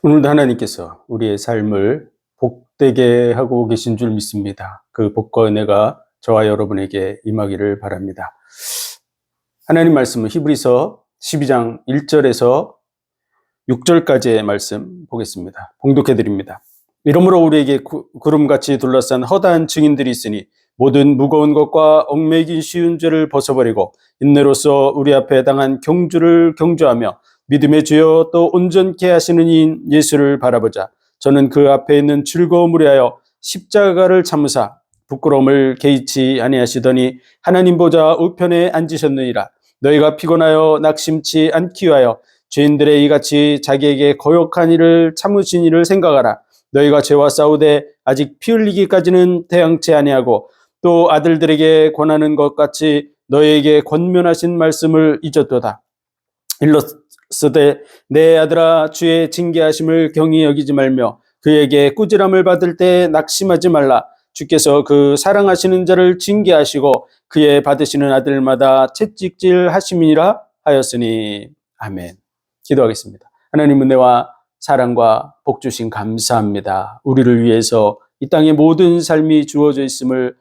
오늘도 하나님께서 우리의 삶을 복되게 하고 계신 줄 믿습니다. 그 복과 은혜가 저와 여러분에게 임하기를 바랍니다. 하나님 말씀은 히브리서 12장 1절에서 6절까지의 말씀 보겠습니다. 봉독해 드립니다. 이러므로 우리에게 구름같이 둘러싼 허다한 증인들이 있으니 모든 무거운 것과 얽매이기 쉬운 죄를 벗어버리고 인내로서 우리 앞에 당한 경주를 경주하며 믿음의 주여 또 온전케 하시는 이인 예수를 바라보자. 저는 그 앞에 있는 즐거움을 위하여 십자가를 참으사 부끄러움을 개의치 아니하시더니 하나님 보좌 우편에 앉으셨느니라. 너희가 피곤하여 낙심치 않기 위하여 죄인들의 이같이 자기에게 거역한 일을 참으신 일을 생각하라. 너희가 죄와 싸우되 아직 피 흘리기까지는 대항치 아니하고 또 아들들에게 권하는 것 같이 너희에게 권면하신 말씀을 잊었도다. 일렀으되 내 아들아 주의 징계하심을 경히 여기지 말며 그에게 꾸지람을 받을 때 낙심하지 말라. 주께서 그 사랑하시는 자를 징계하시고 그의 받으시는 아들마다 채찍질 하심이라 하였으니. 아멘. 기도하겠습니다. 하나님 은혜와 사랑과 복 주신 감사합니다. 우리를 위해서 이 땅의 모든 삶이 주어져 있음을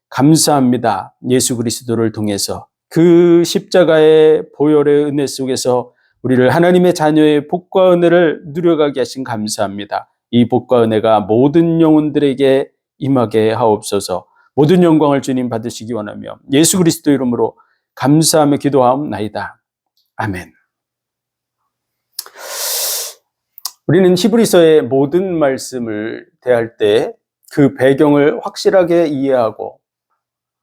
감사합니다. 예수 그리스도를 통해서 그 십자가의 보혈의 은혜 속에서 우리를 하나님의 자녀의 복과 은혜를 누려가게 하신 감사합니다. 이 복과 은혜가 모든 영혼들에게 임하게 하옵소서. 모든 영광을 주님 받으시기 원하며 예수 그리스도 이름으로 감사하며 기도하옵나이다. 아멘. 우리는 히브리서의 모든 말씀을 대할 때 그 배경을 확실하게 이해하고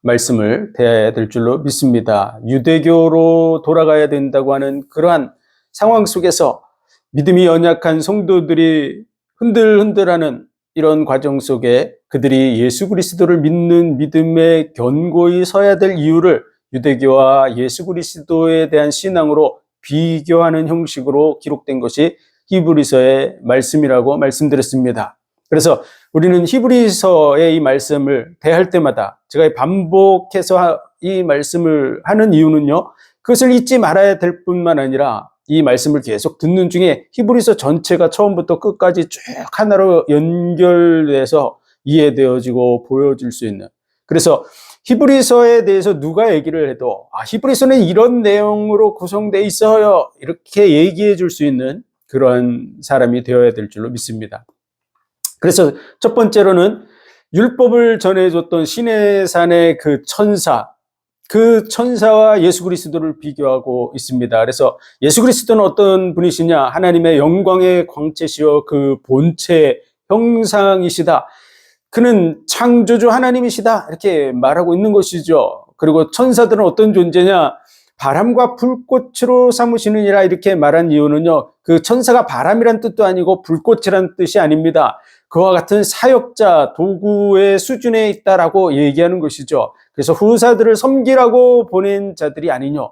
말씀을 대해야 될 줄로 믿습니다. 유대교로 돌아가야 된다고 하는 그러한 상황 속에서 믿음이 연약한 성도들이 흔들흔들하는 이런 과정 속에 그들이 예수 그리스도를 믿는 믿음에 견고히 서야 될 이유를 유대교와 예수 그리스도에 대한 신앙으로 비교하는 형식으로 기록된 것이 히브리서의 말씀이라고 말씀드렸습니다. 그래서 우리는 히브리서의 이 말씀을 대할 때마다 제가 반복해서 이 말씀을 하는 이유는요, 그것을 잊지 말아야 될 뿐만 아니라 이 말씀을 계속 듣는 중에 히브리서 전체가 처음부터 끝까지 쭉 하나로 연결돼서 이해되어지고 보여질 수 있는, 그래서 히브리서에 대해서 누가 얘기를 해도 히브리서는 이런 내용으로 구성되어 있어요, 이렇게 얘기해 줄 수 있는 그런 사람이 되어야 될 줄로 믿습니다. 그래서 첫 번째로는 율법을 전해줬던 시내산의 그 천사와 예수 그리스도를 비교하고 있습니다. 그래서 예수 그리스도는 어떤 분이시냐? 하나님의 영광의 광채시여 그 본체 형상이시다. 그는 창조주 하나님이시다. 이렇게 말하고 있는 것이죠. 그리고 천사들은 어떤 존재냐? 바람과 불꽃으로 삼으시느니라 이렇게 말한 이유는요, 그 천사가 바람이란 뜻도 아니고 불꽃이란 뜻이 아닙니다. 그와 같은 사역자, 도구의 수준에 있다라고 얘기하는 것이죠. 그래서 후사들을 섬기라고 보낸 자들이 아니뇨.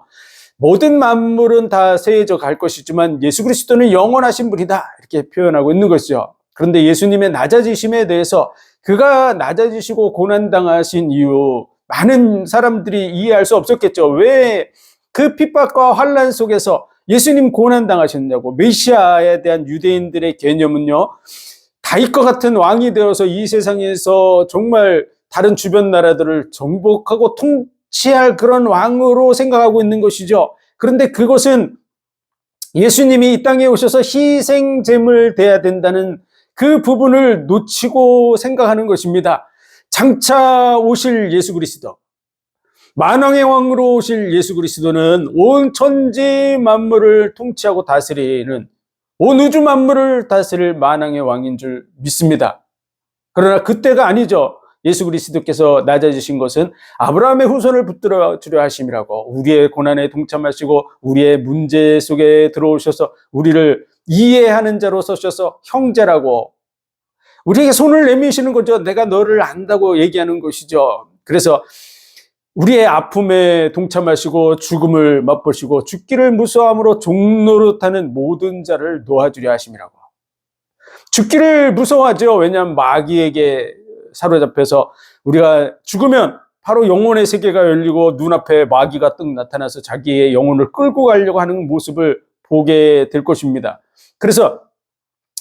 모든 만물은 다 세해져 갈 것이지만 예수 그리스도는 영원하신 분이다, 이렇게 표현하고 있는 것이죠. 그런데 예수님의 낮아지심에 대해서 그가 낮아지시고 고난당하신 이유, 많은 사람들이 이해할 수 없었겠죠. 왜 그 핍박과 환난 속에서 예수님 고난당하셨냐고. 메시아에 대한 유대인들의 개념은요, 다윗과 같은 왕이 되어서 이 세상에서 정말 다른 주변 나라들을 정복하고 통치할 그런 왕으로 생각하고 있는 것이죠. 그런데 그것은 예수님이 이 땅에 오셔서 희생제물 돼야 된다는 그 부분을 놓치고 생각하는 것입니다. 장차 오실 예수 그리스도, 만왕의 왕으로 오실 예수 그리스도는 온 천지 만물을 통치하고 다스리는, 온 우주 만물을 다스릴 만왕의 왕인 줄 믿습니다. 그러나 그때가 아니죠. 예수 그리스도께서 낮아지신 것은 아브라함의 후손을 붙들어 주려 하심이라고, 우리의 고난에 동참하시고 우리의 문제 속에 들어오셔서 우리를 이해하는 자로 서셔서 형제라고 우리에게 손을 내미시는 거죠. 내가 너를 안다고 얘기하는 것이죠. 그래서 우리의 아픔에 동참하시고 죽음을 맛보시고 죽기를 무서워함으로 종노릇하는 모든 자를 놓아주려 하심이라고. 죽기를 무서워하죠. 왜냐하면 마귀에게 사로잡혀서 우리가 죽으면 바로 영혼의 세계가 열리고 눈앞에 마귀가 뜩 나타나서 자기의 영혼을 끌고 가려고 하는 모습을 보게 될 것입니다. 그래서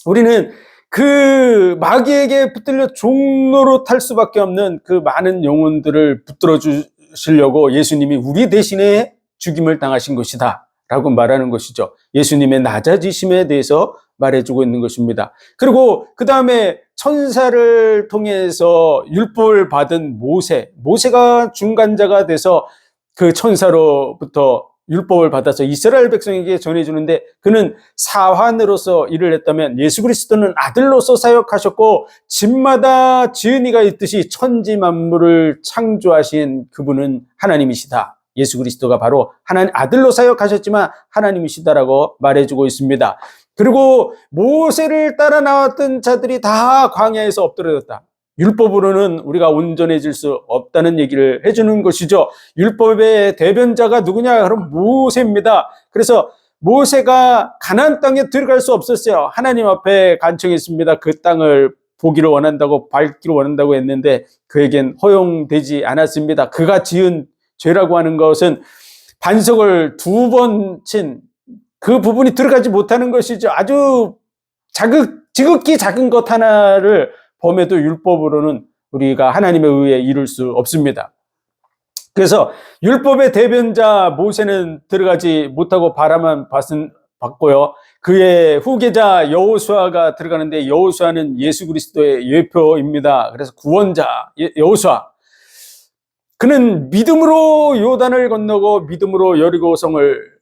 우리는 그 마귀에게 붙들려 종로로 탈 수밖에 없는 그 많은 영혼들을 붙들어 주시려고 예수님이 우리 대신에 죽임을 당하신 것이다 라고 말하는 것이죠. 예수님의 낮아지심에 대해서 말해주고 있는 것입니다. 그리고 그 다음에 천사를 통해서 율법을 받은 모세가 중간자가 돼서 그 천사로부터 율법을 받아서 이스라엘 백성에게 전해주는데, 그는 사환으로서 일을 했다면 예수 그리스도는 아들로서 사역하셨고, 집마다 지은이가 있듯이 천지 만물을 창조하신 그분은 하나님이시다. 예수 그리스도가 바로 하나님 아들로 사역하셨지만 하나님이시다라고 말해주고 있습니다. 그리고 모세를 따라 나왔던 자들이 다 광야에서 엎드려졌다. 율법으로는 우리가 온전해질 수 없다는 얘기를 해주는 것이죠. 율법의 대변자가 누구냐? 그럼 모세입니다. 그래서 모세가 가나안 땅에 들어갈 수 없었어요. 하나님 앞에 간청했습니다. 그 땅을 보기를 원한다고, 밟기를 원한다고 했는데 그에겐 허용되지 않았습니다. 그가 지은 죄라고 하는 것은 반석을 2번 친 그 부분이 들어가지 못하는 것이죠. 아주 지극히 작은 것 하나를 범해도 율법으로는 우리가 하나님에 의해 이룰 수 없습니다. 그래서 율법의 대변자 모세는 들어가지 못하고 바라만 봤고요. 그의 후계자 여호수아가 들어가는데, 여호수아는 예수 그리스도의 예표입니다. 그래서 구원자 여호수아, 그는 믿음으로 요단을 건너고 믿음으로 여리고성을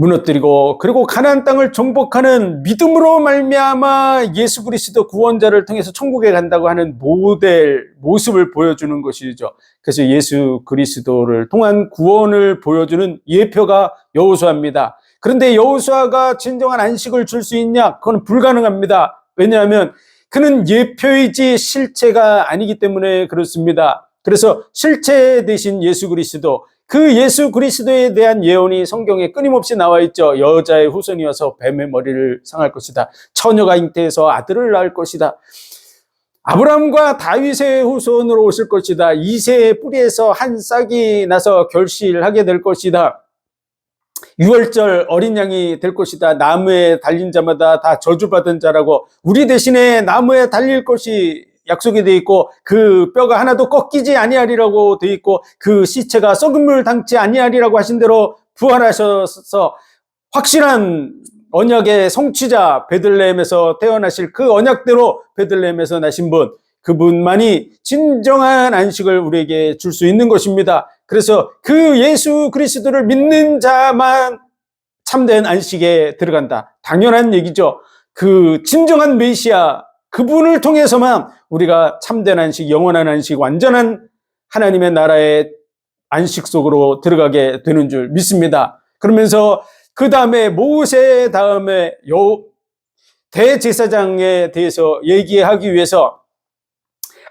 무너뜨리고, 그리고 가나안 땅을 정복하는 믿음으로 말미암아 예수 그리스도 구원자를 통해서 천국에 간다고 하는 모습을 보여주는 것이죠. 그래서 예수 그리스도를 통한 구원을 보여주는 예표가 여호수아입니다. 그런데 여호수아가 진정한 안식을 줄 수 있냐? 그건 불가능합니다. 왜냐하면 그는 예표이지 실체가 아니기 때문에 그렇습니다. 그래서 실체 대신 예수 그리스도, 그 예수 그리스도에 대한 예언이 성경에 끊임없이 나와 있죠. 여자의 후손이어서 뱀의 머리를 상할 것이다. 처녀가 잉태해서 아들을 낳을 것이다. 아브라함과 다윗의 후손으로 오실 것이다. 이새의 뿌리에서 한 싹이 나서 결실하게 될 것이다. 유월절 어린 양이 될 것이다. 나무에 달린 자마다 다 저주받은 자라고, 우리 대신에 나무에 달릴 것이 약속이 되어 있고, 그 뼈가 하나도 꺾이지 아니하리라고 되어 있고, 그 시체가 썩음을 당치 아니하리라고 하신 대로 부활하셔서 확실한 언약의 성취자, 베들레헴에서 태어나실 그 언약대로 베들레헴에서 나신 분, 그분만이 진정한 안식을 우리에게 줄 수 있는 것입니다. 그래서 그 예수 그리스도를 믿는 자만 참된 안식에 들어간다. 당연한 얘기죠. 그 진정한 메시아, 그분을 통해서만 우리가 참된 안식, 영원한 안식, 완전한 하나님의 나라의 안식 속으로 들어가게 되는 줄 믿습니다. 그러면서 그 다음에 모세 다음에 대제사장에 대해서 얘기하기 위해서,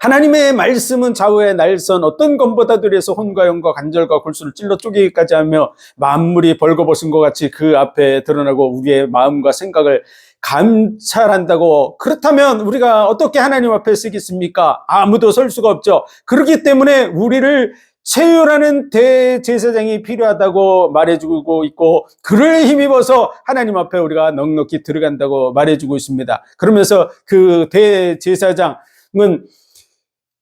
하나님의 말씀은 좌우의 날선 어떤 검보다 들여서 혼과 영과 관절과 골수를 찔러 쪼개기까지 하며 만물이 벌거벗은 것 같이 그 앞에 드러나고 우리의 마음과 생각을 감찰한다고. 그렇다면 우리가 어떻게 하나님 앞에 쓰겠습니까? 아무도 설 수가 없죠. 그렇기 때문에 우리를 체휼하는 대제사장이 필요하다고 말해주고 있고, 그를 힘입어서 하나님 앞에 우리가 넉넉히 들어간다고 말해주고 있습니다. 그러면서 그 대제사장은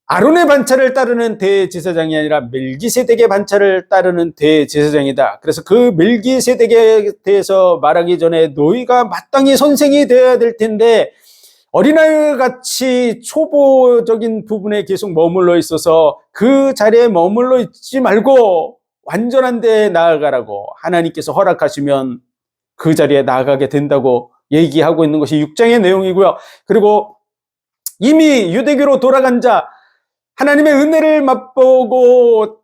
아론의 반차를 따르는 대제사장이 아니라 멜기세덱의 반차를 따르는 대제사장이다. 그래서 그 멜기세덱에 대해서 말하기 전에 너희가 마땅히 선생이 되어야 될 텐데, 어린아이같이 초보적인 부분에 계속 머물러 있어서 그 자리에 머물러 있지 말고 완전한 데 나아가라고 하나님께서 허락하시면 그 자리에 나아가게 된다고 얘기하고 있는 것이 6장의 내용이고요. 그리고 이미 유대교로 돌아간 자, 하나님의 은혜를 맛보고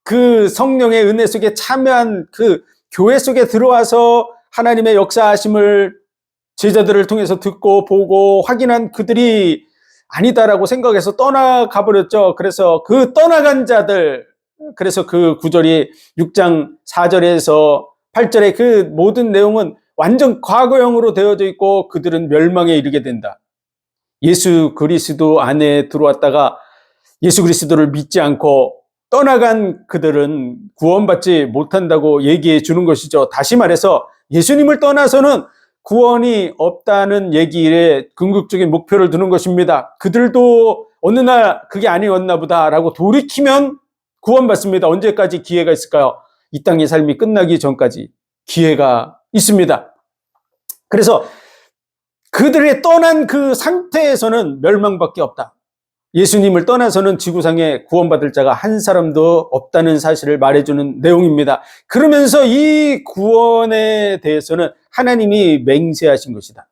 그 성령의 은혜 속에 참여한 그 교회 속에 들어와서 하나님의 역사하심을 제자들을 통해서 듣고 보고 확인한 그들이 아니다라고 생각해서 떠나가 버렸죠. 그래서 그 떠나간 자들, 그래서 그 구절이 6장 4절에서 8절의 그 모든 내용은 완전 과거형으로 되어져 있고, 그들은 멸망에 이르게 된다. 예수 그리스도 안에 들어왔다가 예수 그리스도를 믿지 않고 떠나간 그들은 구원받지 못한다고 얘기해 주는 것이죠. 다시 말해서 예수님을 떠나서는 구원이 없다는 얘기에 궁극적인 목표를 두는 것입니다. 그들도 어느 날 그게 아니었나 보다라고 돌이키면 구원받습니다. 언제까지 기회가 있을까요? 이 땅의 삶이 끝나기 전까지 기회가 있습니다. 그래서 그들의 떠난 그 상태에서는 멸망밖에 없다. 예수님을 떠나서는 지구상에 구원받을 자가 한 사람도 없다는 사실을 말해주는 내용입니다. 그러면서 이 구원에 대해서는 하나님이 맹세하신 것이다.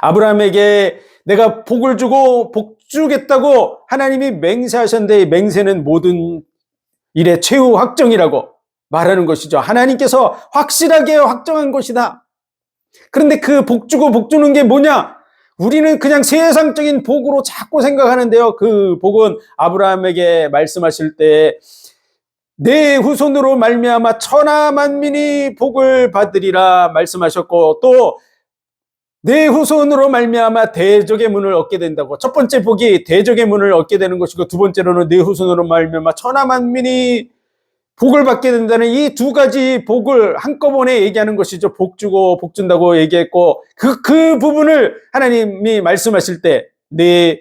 아브라함에게 내가 복을 주고 복 주겠다고 하나님이 맹세하셨는데, 맹세는 모든 일의 최후 확정이라고 말하는 것이죠. 하나님께서 확실하게 확정한 것이다. 그런데 그 복 주고 복 주는 게 뭐냐? 우리는 그냥 세상적인 복으로 자꾸 생각하는데요. 그 복은 아브라함에게 말씀하실 때 내 후손으로 말미암아 천하 만민이 복을 받으리라 말씀하셨고, 또 내 후손으로 말미암아 대적의 문을 얻게 된다고. 첫 번째 복이 대적의 문을 얻게 되는 것이고, 두 번째로는 내 후손으로 말미암아 천하 만민이 복을 받게 된다는 이 두 가지 복을 한꺼번에 얘기하는 것이죠. 복 주고 복 준다고 얘기했고, 그 부분을 하나님이 말씀하실 때 내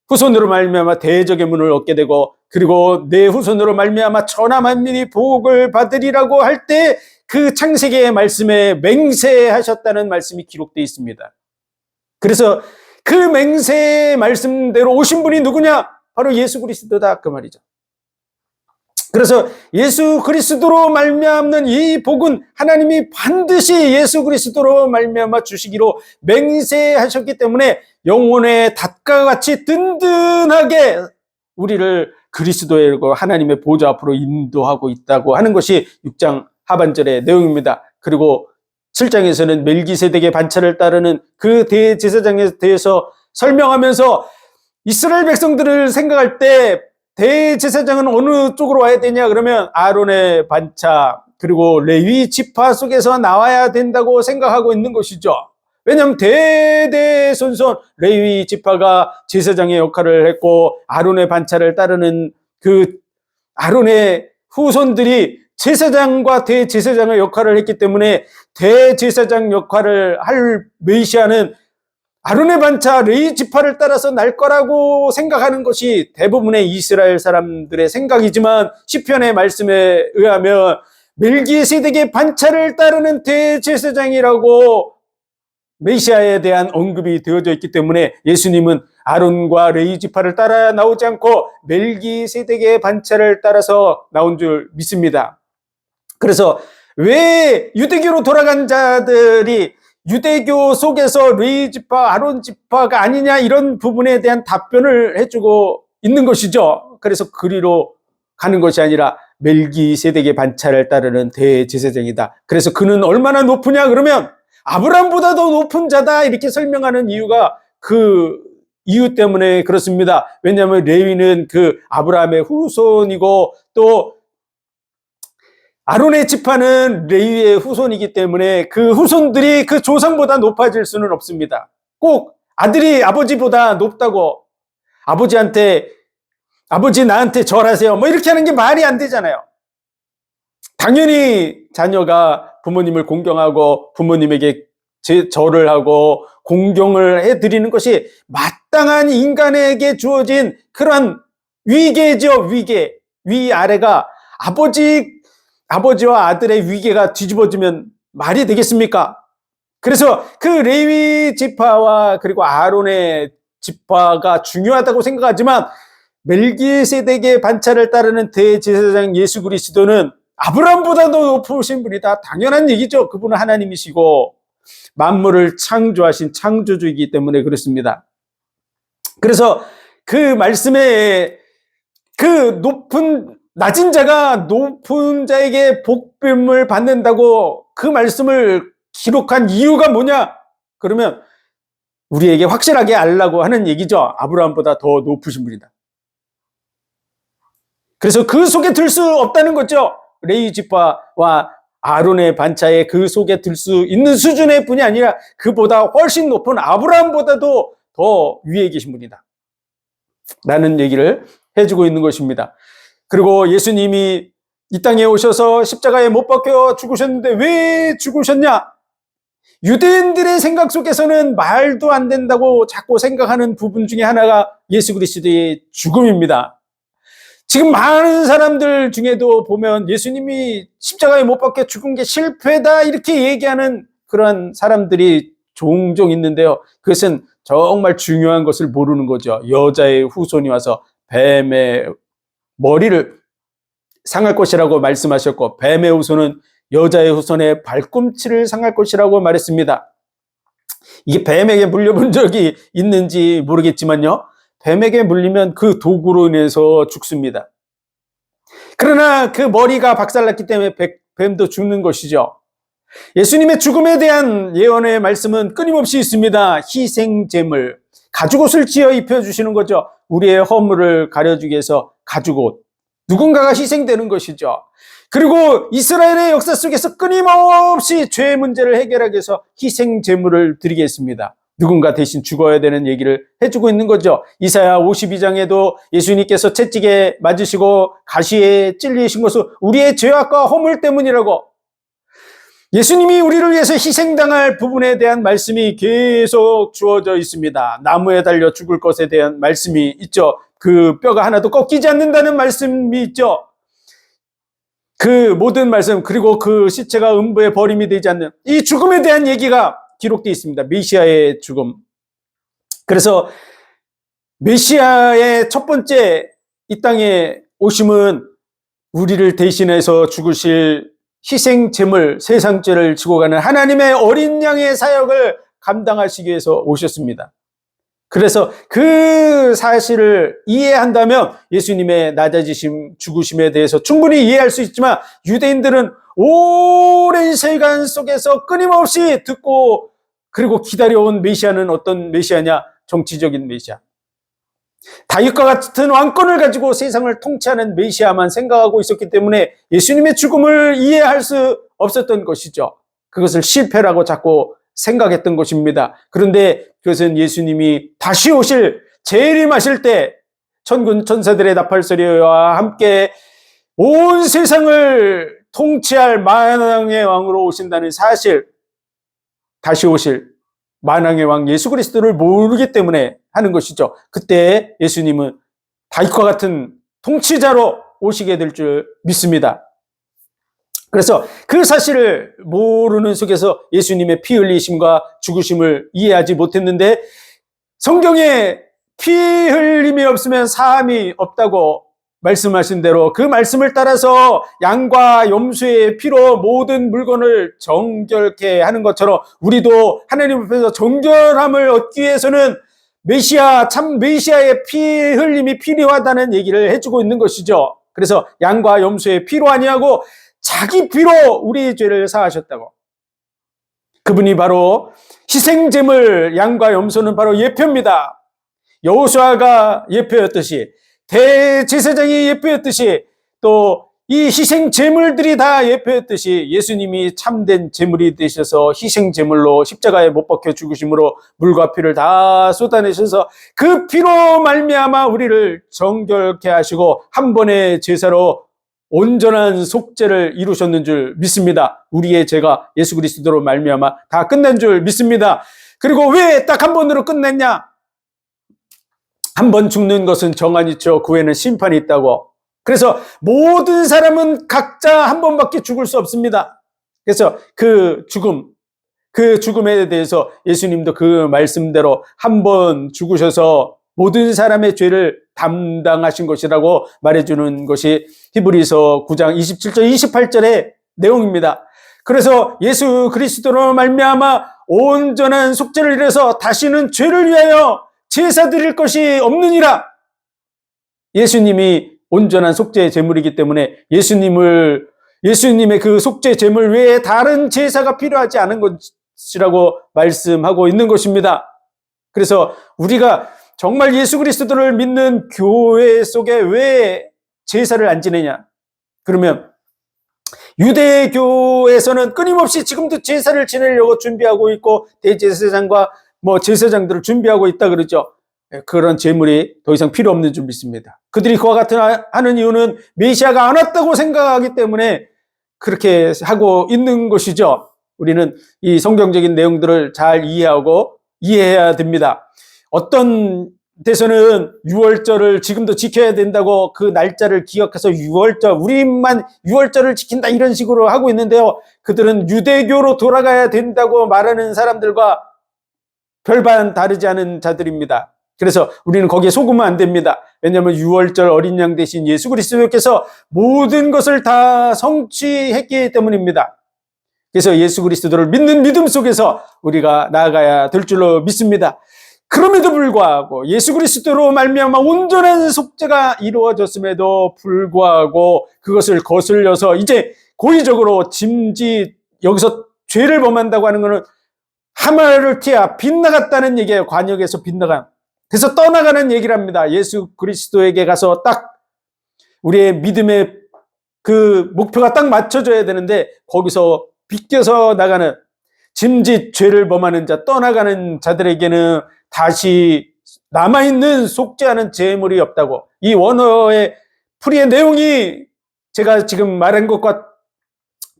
후손으로 말미암아 대적의 문을 얻게 되고, 그리고 내 후손으로 말미암아 천하 만민이 복을 받으리라고 할 때 그 창세기의 말씀에 맹세하셨다는 말씀이 기록되어 있습니다. 그래서 그 맹세의 말씀대로 오신 분이 누구냐? 바로 예수 그리스도다, 그 말이죠. 그래서 예수 그리스도로 말미암는 이 복은 하나님이 반드시 예수 그리스도로 말미암아 주시기로 맹세하셨기 때문에 영혼의 닷과 같이 든든하게 우리를 그리스도의 하나님의 보좌 앞으로 인도하고 있다고 하는 것이 6장 하반절의 내용입니다. 그리고 7장에서는 멜기세덱의 반차를 따르는 그 대제사장에 대해서 설명하면서 이스라엘 백성들을 생각할 때 대제사장은 어느 쪽으로 와야 되냐 그러면 아론의 반차 그리고 레위 지파 속에서 나와야 된다고 생각하고 있는 것이죠. 왜냐하면 대대손손 레위 지파가 제사장의 역할을 했고, 아론의 반차를 따르는 그 아론의 후손들이 제사장과 대제사장의 역할을 했기 때문에 대제사장 역할을 할 메시아는 아론의 반차 레위 지파를 따라서 날 거라고 생각하는 것이 대부분의 이스라엘 사람들의 생각이지만, 시편의 말씀에 의하면 멜기세덱의 반차를 따르는 대제사장이라고 메시아에 대한 언급이 되어져 있기 때문에 예수님은 아론과 레위 지파를 따라 나오지 않고 멜기세덱의 반차를 따라서 나온 줄 믿습니다. 그래서 왜 유대교로 돌아간 자들이 유대교 속에서 레위 지파, 아론 지파가 아니냐 이런 부분에 대한 답변을 해주고 있는 것이죠. 그래서 그리로 가는 것이 아니라 멜기세덱의 반차를 따르는 대제사장이다. 그래서 그는 얼마나 높으냐 그러면 아브라함보다도 높은 자다 이렇게 설명하는 이유가 그 이유 때문에 그렇습니다. 왜냐하면 레위는 그 아브라함의 후손이고, 또 아론의 지파는 레위의 후손이기 때문에 그 후손들이 그 조상보다 높아질 수는 없습니다. 꼭 아들이 아버지보다 높다고 아버지 나한테 절하세요 뭐 이렇게 하는 게 말이 안 되잖아요. 당연히 자녀가 부모님을 공경하고 부모님에게 절을 하고 공경을 해드리는 것이 마땅한 인간에게 주어진 그러한 위계죠. 위계. 위아래가 아버지와 아들의 위계가 뒤집어지면 말이 되겠습니까? 그래서 그 레위 지파와 그리고 아론의 지파가 중요하다고 생각하지만, 멜기세덱의 반차를 따르는 대제사장 예수 그리스도는 아브라함보다도 높으신 분이다. 당연한 얘기죠. 그분은 하나님이시고 만물을 창조하신 창조주이기 때문에 그렇습니다. 그래서 그 말씀에 그 낮은 자가 높은 자에게 복됨을 받는다고 그 말씀을 기록한 이유가 뭐냐? 그러면 우리에게 확실하게 알라고 하는 얘기죠. 아브라함보다 더 높으신 분이다. 그래서 그 속에 들 수 없다는 거죠. 레위 지파와 아론의 반차에 그 속에 들 수 있는 수준의 분이 아니라 그보다 훨씬 높은 아브라함보다도 더 위에 계신 분이다 라는 얘기를 해주고 있는 것입니다. 그리고 예수님이 이 땅에 오셔서 십자가에 못 박혀 죽으셨는데 왜 죽으셨냐? 유대인들의 생각 속에서는 말도 안 된다고 자꾸 생각하는 부분 중에 하나가 예수 그리스도의 죽음입니다. 지금 많은 사람들 중에도 보면 예수님이 십자가에 못 박혀 죽은 게 실패다 이렇게 얘기하는 그런 사람들이 종종 있는데요. 그것은 정말 중요한 것을 모르는 거죠. 여자의 후손이 와서 뱀의 머리를 상할 것이라고 말씀하셨고, 뱀의 후손은 여자의 후손의 발꿈치를 상할 것이라고 말했습니다. 이게 뱀에게 물려본 적이 있는지 모르겠지만요, 뱀에게 물리면 그 독으로 인해서 죽습니다. 그러나 그 머리가 박살났기 때문에 뱀도 죽는 것이죠. 예수님의 죽음에 대한 예언의 말씀은 끊임없이 있습니다. 희생제물, 가죽옷을 지어 입혀주시는 거죠. 우리의 허물을 가려주기 위해서 가죽옷, 누군가가 희생되는 것이죠. 그리고 이스라엘의 역사 속에서 끊임없이 죄 문제를 해결하기 위해서 희생제물을 드리겠습니다. 누군가 대신 죽어야 되는 얘기를 해주고 있는 거죠. 이사야 52장에도 예수님께서 채찍에 맞으시고 가시에 찔리신 것은 우리의 죄악과 허물 때문이라고, 예수님이 우리를 위해서 희생당할 부분에 대한 말씀이 계속 주어져 있습니다. 나무에 달려 죽을 것에 대한 말씀이 있죠. 그 뼈가 하나도 꺾이지 않는다는 말씀이 있죠. 그 모든 말씀, 그리고 그 시체가 음부에 버림이 되지 않는 이 죽음에 대한 얘기가 기록되어 있습니다. 메시아의 죽음. 그래서 메시아의 첫 번째 이 땅에 오심은 우리를 대신해서 죽으실 희생 제물, 세상 죄를 지고 가는 하나님의 어린 양의 사역을 감당하시기 위해서 오셨습니다. 그래서 그 사실을 이해한다면 예수님의 낮아지심, 죽으심에 대해서 충분히 이해할 수 있지만, 유대인들은 오랜 시간 속에서 끊임없이 듣고 그리고 기다려온 메시아는 어떤 메시아냐? 정치적인 메시아. 다윗과 같은 왕권을 가지고 세상을 통치하는 메시아만 생각하고 있었기 때문에 예수님의 죽음을 이해할 수 없었던 것이죠. 그것을 실패라고 자꾸 생각했던 것입니다. 그런데 그것은 예수님이 다시 오실, 재림하실 때 천군 천사들의 나팔소리와 함께 온 세상을 통치할 만왕의 왕으로 오신다는 사실, 다시 오실 만왕의 왕 예수 그리스도를 모르기 때문에 하는 것이죠. 그때 예수님은 다윗과 같은 통치자로 오시게 될 줄 믿습니다. 그래서 그 사실을 모르는 속에서 예수님의 피 흘리심과 죽으심을 이해하지 못했는데, 성경에 피 흘림이 없으면 사함이 없다고 말씀하신 대로 그 말씀을 따라서 양과 염소의 피로 모든 물건을 정결케 하는 것처럼 우리도 하나님 앞에서 정결함을 얻기 위해서는 메시아, 참 메시아의 피 흘림이 필요하다는 얘기를 해주고 있는 것이죠. 그래서 양과 염소의 피로 아니하고 자기 피로 우리 죄를 사하셨다고. 그분이 바로 희생제물, 양과 염소는 바로 예표입니다. 여호수아가 예표였듯이, 대제사장이 예표였듯이, 또 이 희생 제물들이 다 예표였듯이 예수님이 참된 제물이 되셔서 희생 제물로 십자가에 못 박혀 죽으심으로 물과 피를 다 쏟아내셔서 그 피로 말미암아 우리를 정결케 하시고 한 번의 제사로 온전한 속죄를 이루셨는 줄 믿습니다. 우리의 죄가 예수 그리스도로 말미암아 다 끝난 줄 믿습니다. 그리고 왜 딱 한 번으로 끝냈냐? 한 번 죽는 것은 정한이 있죠. 그 후에는 심판이 있다고. 그래서 모든 사람은 각자 한 번밖에 죽을 수 없습니다. 그래서 그 죽음에 대해서 예수님도 그 말씀대로 한 번 죽으셔서 모든 사람의 죄를 담당하신 것이라고 말해주는 것이 히브리서 9장 27절 28절의 내용입니다. 그래서 예수 그리스도로 말미암아 온전한 속죄를 이뤄서 다시는 죄를 위하여 제사 드릴 것이 없느니라. 예수님이 온전한 속죄의 제물이기 때문에 예수님의 그 속죄 제물 외에 다른 제사가 필요하지 않은 것이라고 말씀하고 있는 것입니다. 그래서 우리가 정말 예수 그리스도를 믿는 교회 속에 왜 제사를 안 지내냐? 그러면 유대교에서는 끊임없이 지금도 제사를 지내려고 준비하고 있고 대제사장과 제사장들을 준비하고 있다 그러죠. 그런 제물이 더 이상 필요 없는 줄 믿습니다. 그들이 그와 같은 하는 이유는 메시아가 안 왔다고 생각하기 때문에 그렇게 하고 있는 것이죠. 우리는 이 성경적인 내용들을 잘 이해해야 됩니다. 어떤 데서는 유월절을 지금도 지켜야 된다고 그 날짜를 기억해서 유월절, 우리만 유월절을 지킨다 이런 식으로 하고 있는데요. 그들은 유대교로 돌아가야 된다고 말하는 사람들과 별반 다르지 않은 자들입니다. 그래서 우리는 거기에 속으면 안 됩니다. 왜냐하면 유월절 어린 양 대신 예수 그리스도께서 모든 것을 다 성취했기 때문입니다. 그래서 예수 그리스도를 믿는 믿음 속에서 우리가 나아가야 될 줄로 믿습니다. 그럼에도 불구하고 예수 그리스도로 말미암아 온전한 속죄가 이루어졌음에도 불구하고 그것을 거슬려서 이제 고의적으로 여기서 죄를 범한다고 하는 것은 하마르티아, 빗나갔다는 얘기예요. 관역에서 빗나간. 그래서 떠나가는 얘기를 합니다. 예수 그리스도에게 가서 딱 우리의 믿음의 그 목표가 딱 맞춰져야 되는데 거기서 비껴서 나가는 짐짓 죄를 범하는 자, 떠나가는 자들에게는 다시 남아있는 속죄하는 제물이 없다고. 이 원어의 풀이의 내용이 제가 지금 말한 것과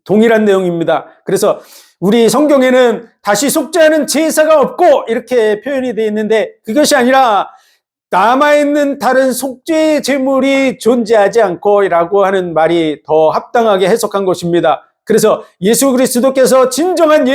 동일한 내용입니다. 그래서 우리 성경에는 다시 속죄하는 제사가 없고 이렇게 표현이 되어 있는데 그것이 아니라 남아있는 다른 속죄의 제물이 존재하지 않고 라고 하는 말이 더 합당하게 해석한 것입니다. 그래서 예수 그리스도께서 진정한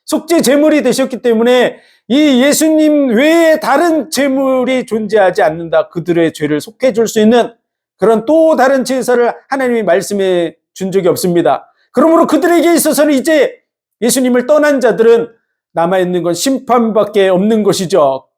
속죄 제물이 되셨기 때문에 이 예수님 외에 다른 제물이 존재하지 않는다. 그들의 죄를 속해 줄 수 있는 그런 또 다른 제사를 하나님이 말씀해 준 적이 없습니다. 그러므로 그들에게 있어서는 이제 예수님을 떠난 자들은 남아있는 건 심판밖에 없는 것이죠.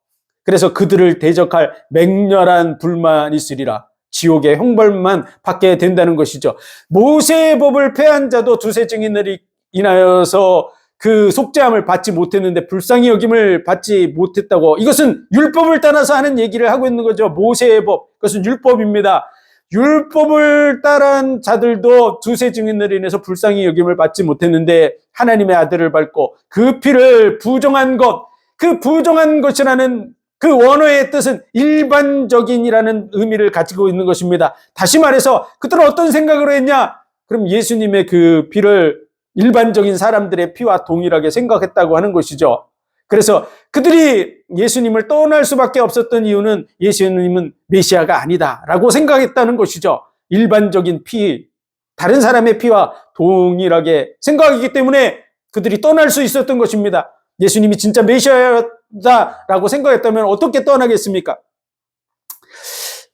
그래서 그들을 대적할 맹렬한 불만이 있으리라. 지옥의 형벌만 받게 된다는 것이죠. 모세의 법을 폐한 자도 두세 증인을 인하여서 그 속죄함을 받지 못했는데 불쌍히 여김을 받지 못했다고. 이것은 율법을 따라서 하는 얘기를 하고 있는 거죠. 모세의 법, 그것은 율법입니다. 율법을 따른 자들도 두세 증인으로 인해서 불쌍히 여김을 받지 못했는데 하나님의 아들을 밟고 그 피를 부정한 것, 그 부정한 것이라는 그 원어의 뜻은 일반적인이라는 의미를 가지고 있는 것입니다. 다시 말해서 그들은 어떤 생각으로 했냐? 그럼 예수님의 그 피를 일반적인 사람들의 피와 동일하게 생각했다고 하는 것이죠. 그래서 그들이 예수님을 떠날 수밖에 없었던 이유는 예수님은 메시아가 아니다라고 생각했다는 것이죠. 일반적인 피, 다른 사람의 피와 동일하게 생각하기 때문에 그들이 떠날 수 있었던 것입니다. 예수님이 진짜 메시아다라고 생각했다면 어떻게 떠나겠습니까?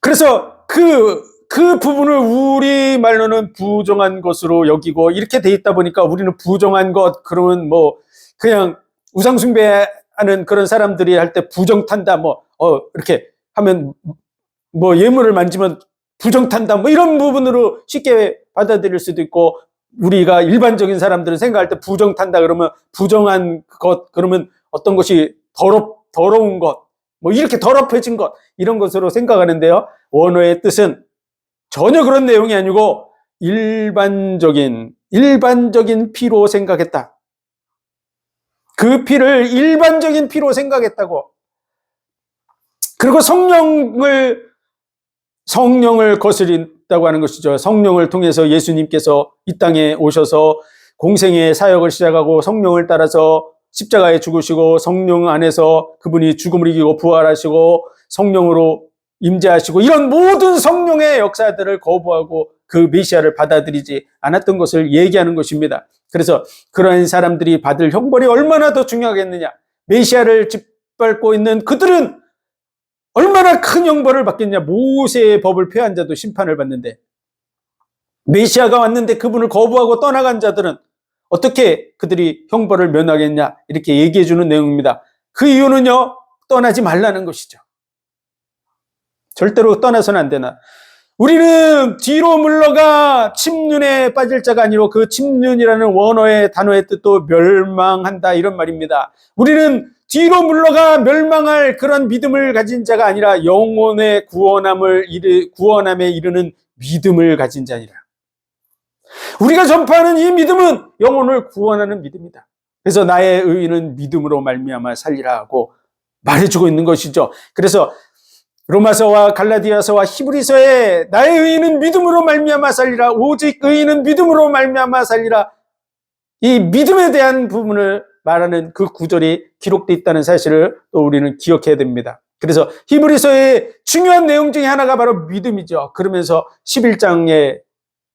그래서 그 부분을 우리 말로는 부정한 것으로 여기고 이렇게 돼 있다 보니까 우리는 부정한 것, 그러면 뭐 그냥 우상숭배하는 그런 사람들이 할 때 부정탄다, 이렇게 하면 뭐 예물을 만지면 부정탄다, 뭐 이런 부분으로 쉽게 받아들일 수도 있고, 우리가 일반적인 사람들은 생각할 때 부정탄다 그러면 부정한 것, 그러면 어떤 것이 더러운 것, 뭐 이렇게 더럽혀진 것, 이런 것으로 생각하는데요. 원어의 뜻은 전혀 그런 내용이 아니고 일반적인 피로 생각했다. 그 피를 일반적인 피로 생각했다고. 그리고 성령을 거스린다고 하는 것이죠. 성령을 통해서 예수님께서 이 땅에 오셔서 공생의 사역을 시작하고 성령을 따라서 십자가에 죽으시고 성령 안에서 그분이 죽음을 이기고 부활하시고 성령으로 임재하시고 이런 모든 성령의 역사들을 거부하고 그 메시아를 받아들이지 않았던 것을 얘기하는 것입니다. 그래서 그러한 사람들이 받을 형벌이 얼마나 더 중요하겠느냐. 메시아를 짓밟고 있는 그들은 얼마나 큰 형벌을 받겠냐. 모세의 법을 폐한 자도 심판을 받는데 메시아가 왔는데 그분을 거부하고 떠나간 자들은 어떻게 그들이 형벌을 면하겠냐. 이렇게 얘기해 주는 내용입니다. 그 이유는요, 떠나지 말라는 것이죠. 절대로 떠나서는 안 되나. 우리는 뒤로 물러가 침륜에 빠질 자가 아니고 그 침륜이라는 원어의 단어의 뜻도 멸망한다 이런 말입니다. 우리는 뒤로 물러가 멸망할 그런 믿음을 가진 자가 아니라 영혼의 구원함에 이르는 믿음을 가진 자니라. 우리가 전파하는 이 믿음은 영혼을 구원하는 믿음이다. 그래서 나의 의인은 믿음으로 말미암아 살리라 하고 말해주고 있는 것이죠. 그래서 로마서와 갈라디아서와 히브리서에 나의 의인은 믿음으로 말미암아 살리라, 오직 의인은 믿음으로 말미암아 살리라, 이 믿음에 대한 부분을 말하는 그 구절이 기록되어 있다는 사실을 또 우리는 기억해야 됩니다. 그래서 히브리서의 중요한 내용 중에 하나가 바로 믿음이죠. 그러면서 11장에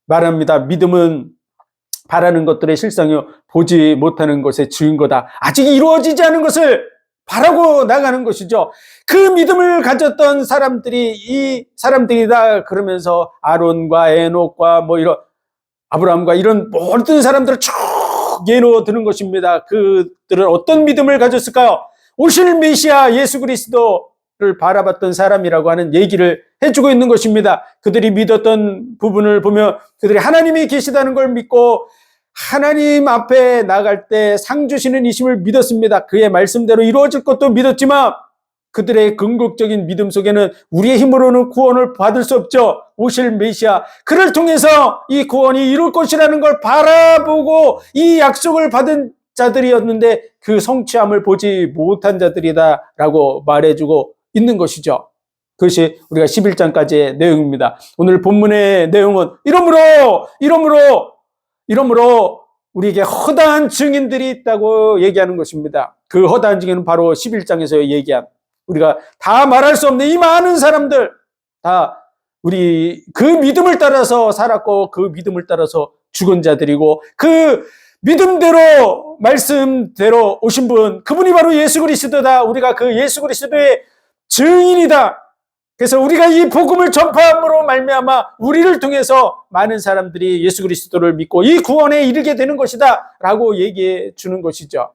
말합니다. 믿음은 바라는 것들의 실상이요 보지 못하는 것의 증거다. 아직 이루어지지 않은 것을 바라고 나가는 것이죠. 그 믿음을 가졌던 사람들이 이 사람들이다 그러면서 아론과 에녹과 뭐 이런 아브라함과 이런 모든 사람들을 쭉 예로 드는 것입니다. 그들은 어떤 믿음을 가졌을까요? 오실 메시아 예수 그리스도를 바라봤던 사람이라고 하는 얘기를 해주고 있는 것입니다. 그들이 믿었던 부분을 보면 그들이 하나님이 계시다는 걸 믿고 하나님 앞에 나갈 때 상 주시는 이심을 믿었습니다. 그의 말씀대로 이루어질 것도 믿었지만 그들의 궁극적인 믿음 속에는 우리의 힘으로는 구원을 받을 수 없죠. 오실 메시아 그를 통해서 이 구원이 이룰 것이라는 걸 바라보고 이 약속을 받은 자들이었는데 그 성취함을 보지 못한 자들이다라고 말해주고 있는 것이죠. 그것이 우리가 11장까지의 내용입니다. 오늘 본문의 내용은 이러므로 우리에게 허다한 증인들이 있다고 얘기하는 것입니다. 그 허다한 증인은 바로 11장에서 얘기한 우리가 다 말할 수 없는 이 많은 사람들 다 우리 그 믿음을 따라서 살았고 그 믿음을 따라서 죽은 자들이고 그 믿음대로 말씀대로 오신 분 그분이 바로 예수 그리스도다. 우리가 그 예수 그리스도의 증인이다. 그래서 우리가 이 복음을 전파함으로 말미암아 우리를 통해서 많은 사람들이 예수 그리스도를 믿고 이 구원에 이르게 되는 것이다 라고 얘기해 주는 것이죠.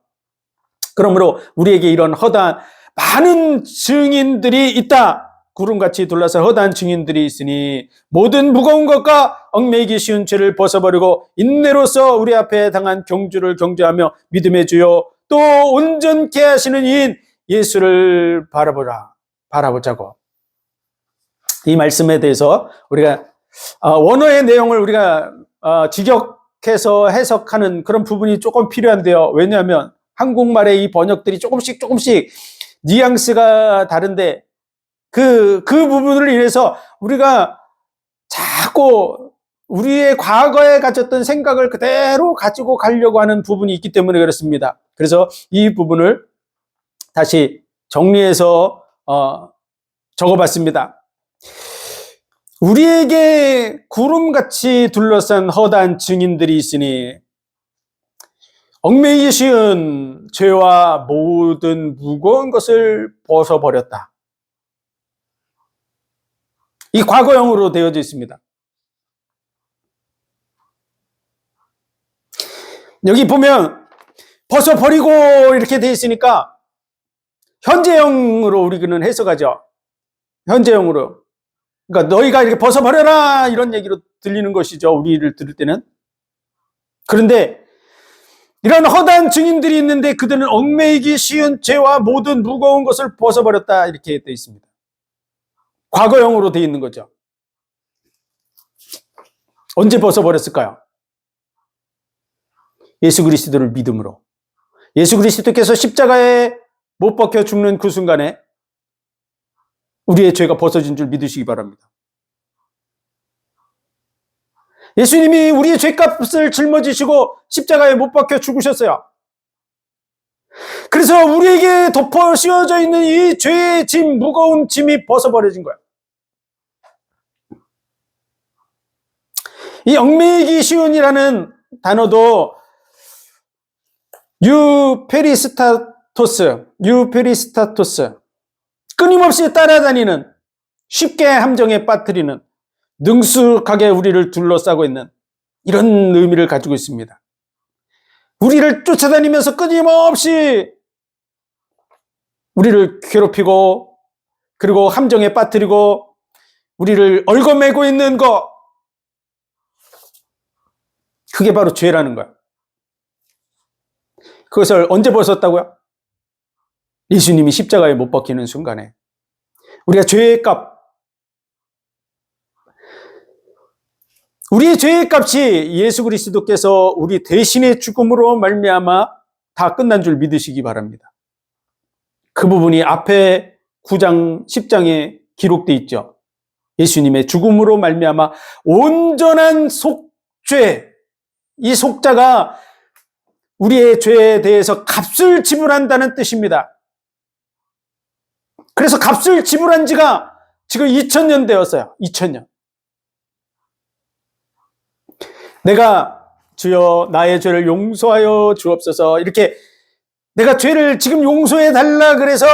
그러므로 우리에게 이런 허다한 많은 증인들이 있다. 구름같이 둘러싼 허다한 증인들이 있으니 모든 무거운 것과 얽매이기 쉬운 죄를 벗어버리고 인내로서 우리 앞에 당한 경주를 경주하며 믿음의 주요 또 온전케 하시는 이인 예수를 바라보자고. 이 말씀에 대해서 우리가 원어의 내용을 우리가 직역해서 해석하는 그런 부분이 조금 필요한데요. 왜냐하면 한국말의 이 번역들이 조금씩 뉘앙스가 다른데 그 부분을 인해서 우리가 자꾸 우리의 과거에 가졌던 생각을 그대로 가지고 가려고 하는 부분이 있기 때문에 그렇습니다. 그래서 이 부분을 다시 정리해서 적어봤습니다. 우리에게 구름같이 둘러싼 허다한 증인들이 있으니 얽매이기 쉬운 죄와 모든 무거운 것을 벗어버렸다. 이 과거형으로 되어져 있습니다. 여기 보면 벗어버리고 이렇게 되어 있으니까 현재형으로 우리는 해석하죠. 현재형으로. 그러니까 너희가 이렇게 벗어버려라 이런 얘기로 들리는 것이죠. 우리를 들을 때는. 그런데 이런 허다한 증인들이 있는데 그들은 얽매이기 쉬운 죄와 모든 무거운 것을 벗어버렸다 이렇게 되어 있습니다. 과거형으로 되어 있는 거죠. 언제 벗어버렸을까요? 예수 그리스도를 믿음으로. 예수 그리스도께서 십자가에 못 박혀 죽는 그 순간에 우리의 죄가 벗어진 줄 믿으시기 바랍니다. 예수님이 우리의 죄값을 짊어지시고 십자가에 못 박혀 죽으셨어요. 그래서 우리에게 덮어 씌워져 있는 이 죄의 짐, 무거운 짐이 벗어버려진 거예요. 이 얽매이기 쉬운이라는 단어도 유페리스타토스, 끊임없이 따라다니는, 쉽게 함정에 빠뜨리는, 능숙하게 우리를 둘러싸고 있는 이런 의미를 가지고 있습니다. 우리를 쫓아다니면서 끊임없이 우리를 괴롭히고 그리고 함정에 빠뜨리고 우리를 얽어매고 있는 것, 그게 바로 죄라는 거야. 그것을 언제 벗었다고요? 예수님이 십자가에 못 박히는 순간에 우리가 죄의 값, 우리의 죄의 값이 예수 그리스도께서 우리 대신의 죽음으로 말미암아 다 끝난 줄 믿으시기 바랍니다. 그 부분이 앞에 9장, 10장에 기록되어 있죠. 예수님의 죽음으로 말미암아 온전한 속죄, 이 속자가 우리의 죄에 대해서 값을 지불한다는 뜻입니다. 그래서 값을 지불한 지가 지금 2000년 되었어요. 2000년. 내가 주여 나의 죄를 용서하여 주옵소서, 이렇게 내가 죄를 지금 용서해 달라 그래서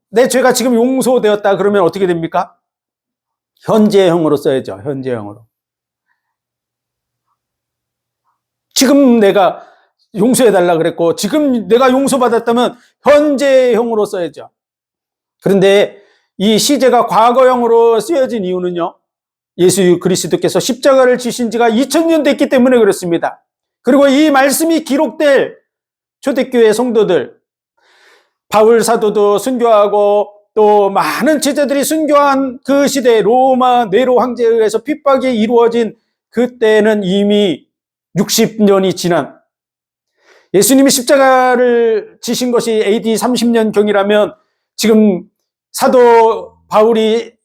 내 죄가 지금 용서되었다 그러면 어떻게 됩니까? 현재형으로 써야죠. 현재형으로. 지금 내가 용서해 달라 그랬고 지금 내가 용서받았다면 현재형으로 써야죠. 그런데 이 시제가 과거형으로 쓰여진 이유는요, 예수 그리스도께서 십자가를 지신 지가 2000년 됐기 때문에 그렇습니다. 그리고 이 말씀이 기록될 초대교회 성도들, 바울 사도도 순교하고 또 많은 제자들이 순교한 그 시대, 로마 네로 황제에 의해서 핍박이 이루어진 그때는 이미 60년이 지난, 예수님이 십자가를 지신 것이 AD 30년경이라면 지금 사도 바울이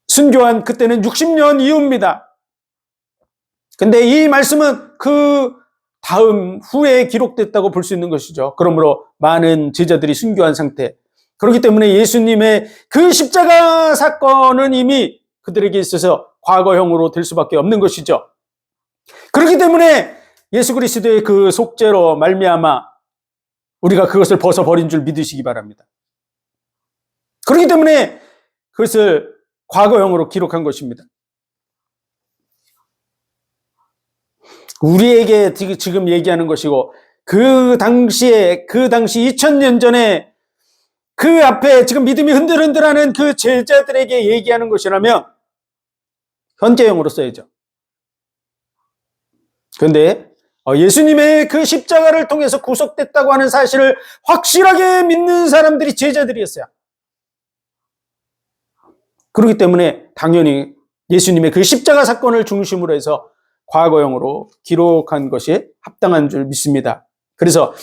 순교한 그때는 60년 이후입니다. 근데 이 말씀은 그 다음 후에 기록됐다고 볼 수 있는 것이죠. 그러므로 많은 제자들이 순교한 상태. 그렇기 때문에 예수님의 그 십자가 사건은 이미 그들에게 있어서 과거형으로 될 수밖에 없는 것이죠. 그렇기 때문에 예수 그리스도의 그 속죄로 말미암아 우리가 그것을 벗어버린 줄 믿으시기 바랍니다. 그렇기 때문에 그것을 과거형으로 기록한 것입니다. 우리에게 지금 얘기하는 것이고, 그 당시 2000년 전에 그 앞에 지금 믿음이 흔들흔들하는 그 제자들에게 얘기하는 것이라면 현재형으로 써야죠. 그런데 예수님의 그 십자가를 통해서 구속됐다고 하는 사실을 확실하게 믿는 사람들이 제자들이었어요. 그렇기 때문에 당연히 예수님의 그 십자가 사건을 중심으로 해서 과거형으로 기록한 것이 합당한 줄 믿습니다. 그래서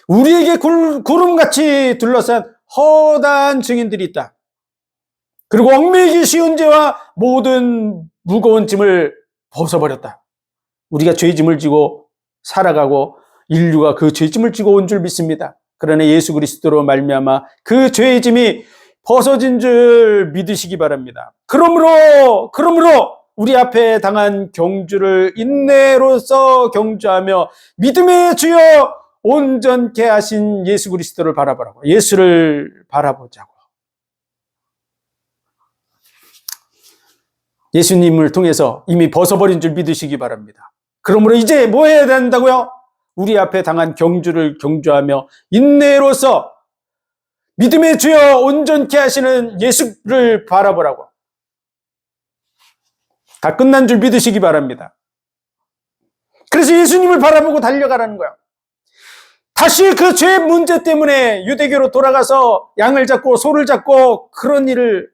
우리에게 구름같이 둘러싼 허다한 증인들이 있다. 그리고 얽매이기 쉬운 죄와 모든 무거운 짐을 벗어버렸다. 우리가 죄짐을 지고 살아가고 인류가 그 죄짐을 지고 온 줄 믿습니다. 그러나 예수 그리스도로 말미암아 그 죄의 짐이 벗어진 줄 믿으시기 바랍니다. 그러므로 우리 앞에 당한 경주를 인내로써 경주하며 믿음의 주여 온전케 하신 예수 그리스도를 바라보라고, 예수를 바라보자고. 예수님을 통해서 이미 벗어버린 줄 믿으시기 바랍니다. 그러므로 이제 뭐 해야 된다고요? 우리 앞에 당한 경주를 경주하며 인내로써 믿음의 주여 온전케 하시는 예수를 바라보라고. 다 끝난 줄 믿으시기 바랍니다. 그래서 예수님을 바라보고 달려가라는 거예요. 다시 그 죄 문제 때문에 유대교로 돌아가서 양을 잡고 소를 잡고 그런 일을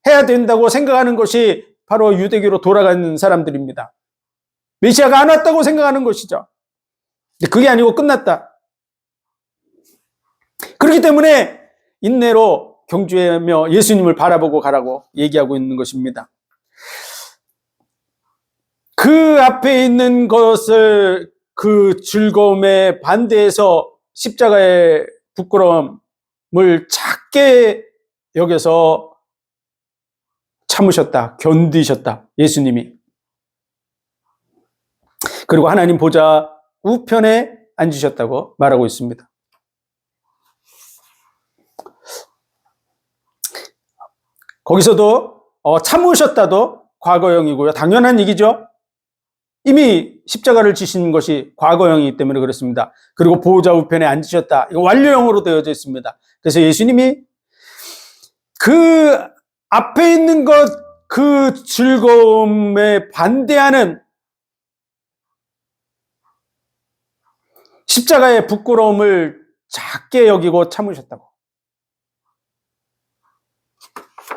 해야 된다고 생각하는 것이 바로 유대교로 돌아가는 사람들입니다. 메시아가 안 왔다고 생각하는 것이죠. 근데 그게 아니고 끝났다. 그렇기 때문에 인내로 경주하며 예수님을 바라보고 가라고 얘기하고 있는 것입니다. 그 앞에 있는 것을, 그 즐거움에 반대해서 십자가의 부끄러움을 작게 여겨서 참으셨다, 견디셨다, 예수님이. 그리고 하나님 보좌 우편에 앉으셨다고 말하고 있습니다. 거기서도 참으셨다도 과거형이고요. 당연한 얘기죠. 이미 십자가를 지신 것이 과거형이기 때문에 그렇습니다. 그리고 보호자 우편에 앉으셨다. 이거 완료형으로 되어져 있습니다. 그래서 예수님이 그 앞에 있는 것, 그 즐거움에 반대하는 십자가의 부끄러움을 작게 여기고 참으셨다고.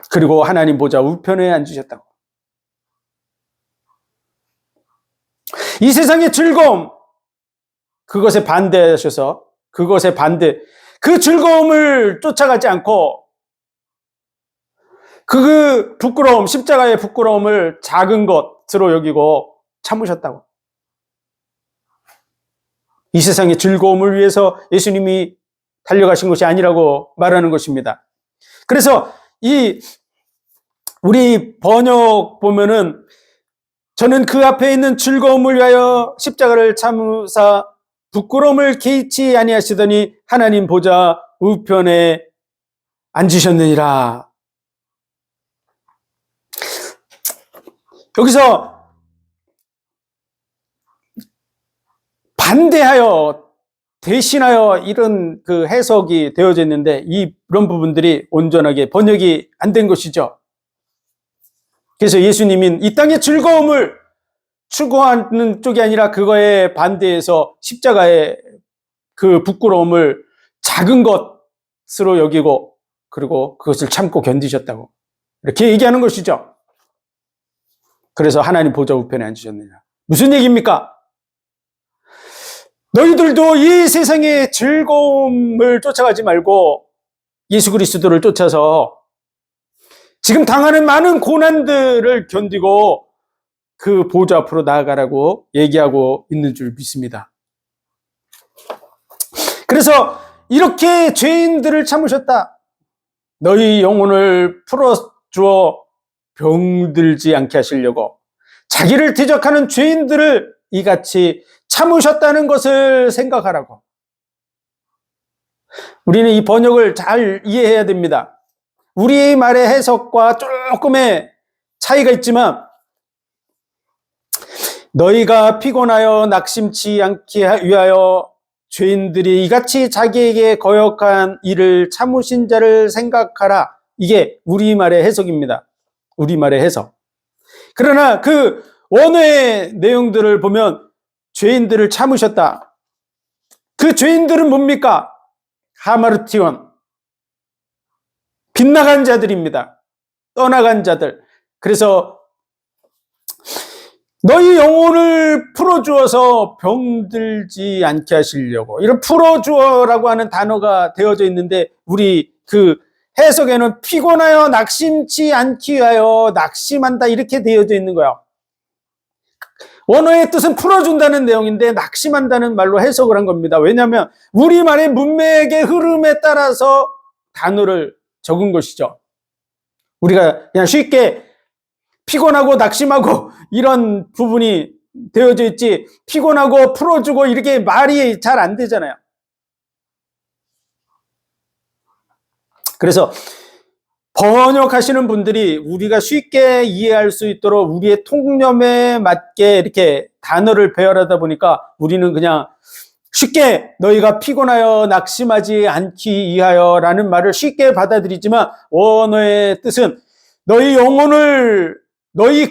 그리고 하나님 보좌 우편에 앉으셨다고. 이 세상의 즐거움, 그것에 반대하셔서 그 즐거움을 쫓아가지 않고 그 부끄러움, 십자가의 부끄러움을 작은 것으로 여기고 참으셨다고. 이 세상의 즐거움을 위해서 예수님이 달려가신 것이 아니라고 말하는 것입니다. 그래서 우리 번역 보면은 저는 그 앞에 있는 즐거움을 위하여 십자가를 참으사 부끄러움을 개의치 아니하시더니 하나님 보좌 우편에 앉으셨느니라. 여기서 반대하여 대신하여 이런 그 해석이 되어져 있는데 이런 부분들이 온전하게 번역이 안 된 것이죠. 그래서 예수님은 이 땅의 즐거움을 추구하는 쪽이 아니라 그거에 반대해서 십자가의 그 부끄러움을 작은 것으로 여기고 그리고 그것을 참고 견디셨다고 이렇게 얘기하는 것이죠. 그래서 하나님 보좌 우편에 앉으셨느냐. 무슨 얘기입니까? 너희들도 이 세상의 즐거움을 쫓아가지 말고 예수 그리스도를 쫓아서 지금 당하는 많은 고난들을 견디고 그 보좌 앞으로 나아가라고 얘기하고 있는 줄 믿습니다. 그래서 이렇게 죄인들을 참으셨다. 너희 영혼을 풀어주어 병들지 않게 하시려고 자기를 대적하는 죄인들을 이같이 참으셨다는 것을 생각하라고. 우리는 이 번역을 잘 이해해야 됩니다. 우리 말의 해석과 조금의 차이가 있지만 너희가 피곤하여 낙심치 않게 위하여 죄인들이 이같이 자기에게 거역한 일을 참으신 자를 생각하라. 이게 우리말의 해석입니다. 우리말의 해석. 그러나 그 원어의 내용들을 보면 죄인들을 참으셨다. 그 죄인들은 뭡니까? 하마르티온. 빗나간 자들입니다. 떠나간 자들. 그래서 너희 영혼을 풀어주어서 병들지 않게 하시려고. 이런 풀어주어라고 하는 단어가 되어져 있는데 우리 그 해석에는 피곤하여 낙심치 않기 위하여 낙심한다 이렇게 되어져 있는 거예요. 원어의 뜻은 풀어준다는 내용인데 낙심한다는 말로 해석을 한 겁니다. 왜냐하면 우리말의 문맥의 흐름에 따라서 단어를 적은 것이죠. 우리가 그냥 쉽게 피곤하고 낙심하고 이런 부분이 되어져 있지 피곤하고 풀어주고 이렇게 말이 잘 안 되잖아요. 그래서 번역하시는 분들이 우리가 쉽게 이해할 수 있도록 우리의 통념에 맞게 이렇게 단어를 배열하다 보니까 우리는 그냥 쉽게 너희가 피곤하여 낙심하지 않기 위하여 라는 말을 쉽게 받아들이지만 원어의 뜻은 너희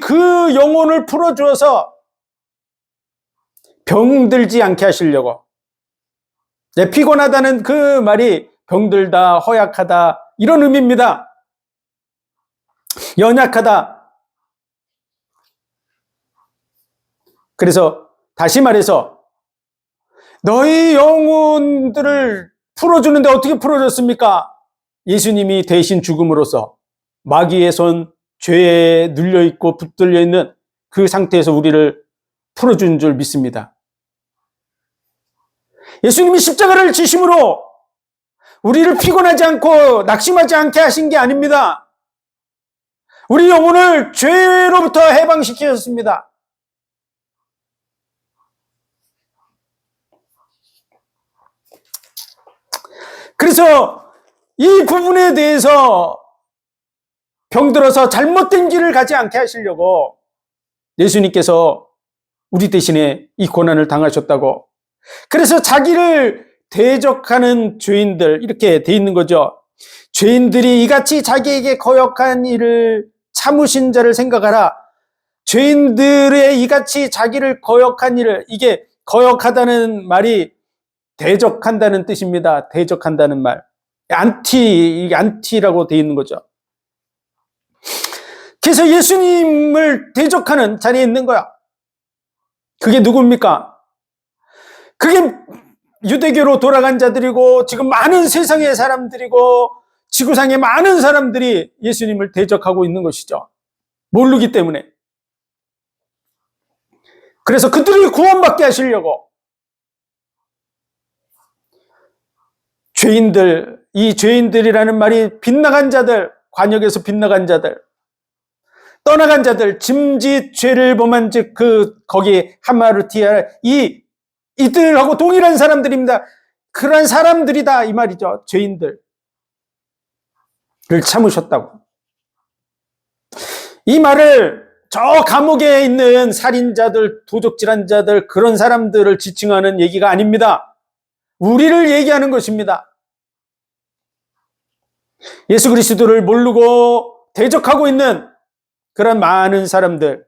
그 영혼을 풀어주어서 병들지 않게 하시려고. 피곤하다는 그 말이 병들다, 허약하다 이런 의미입니다. 연약하다. 그래서 다시 말해서 너희 영혼들을 풀어주는데 어떻게 풀어줬습니까? 예수님이 대신 죽음으로써 마귀의 손, 죄에 눌려있고 붙들려 있는 그 상태에서 우리를 풀어준 줄 믿습니다. 예수님이 십자가를 지심으로 우리를 피곤하지 않고 낙심하지 않게 하신 게 아닙니다. 우리 영혼을 죄로부터 해방시키셨습니다. 그래서 이 부분에 대해서 병들어서 잘못된 길을 가지 않게 하시려고 예수님께서 우리 대신에 이 고난을 당하셨다고. 그래서 자기를 대적하는 죄인들 이렇게 돼 있는 거죠. 죄인들이 이같이 자기에게 거역한 일을 참으신 자를 생각하라. 죄인들의 이같이 자기를 거역한 일을, 이게 거역하다는 말이 대적한다는 뜻입니다. 대적한다는 말. 이게 안티라고 돼 있는 거죠. 그래서 예수님을 대적하는 자리에 있는 거야. 그게 누굽니까? 그게 유대교로 돌아간 자들이고 지금 많은 세상의 사람들이고 지구상의 많은 사람들이 예수님을 대적하고 있는 것이죠. 모르기 때문에. 그래서 그들이 구원받게 하시려고 죄인들, 이 죄인들이라는 말이 빗나간 자들, 관역에서 빗나간 자들, 떠나간 자들, 짐짓 죄를 범한 즉 거기 하마르티아 이들하고 동일한 사람들입니다. 그런 사람들이다 이 말이죠. 죄인들을 참으셨다고. 이 말을 저 감옥에 있는 살인자들, 도적질한 자들, 그런 사람들을 지칭하는 얘기가 아닙니다. 우리를 얘기하는 것입니다. 예수 그리스도를 모르고 대적하고 있는 그런 많은 사람들을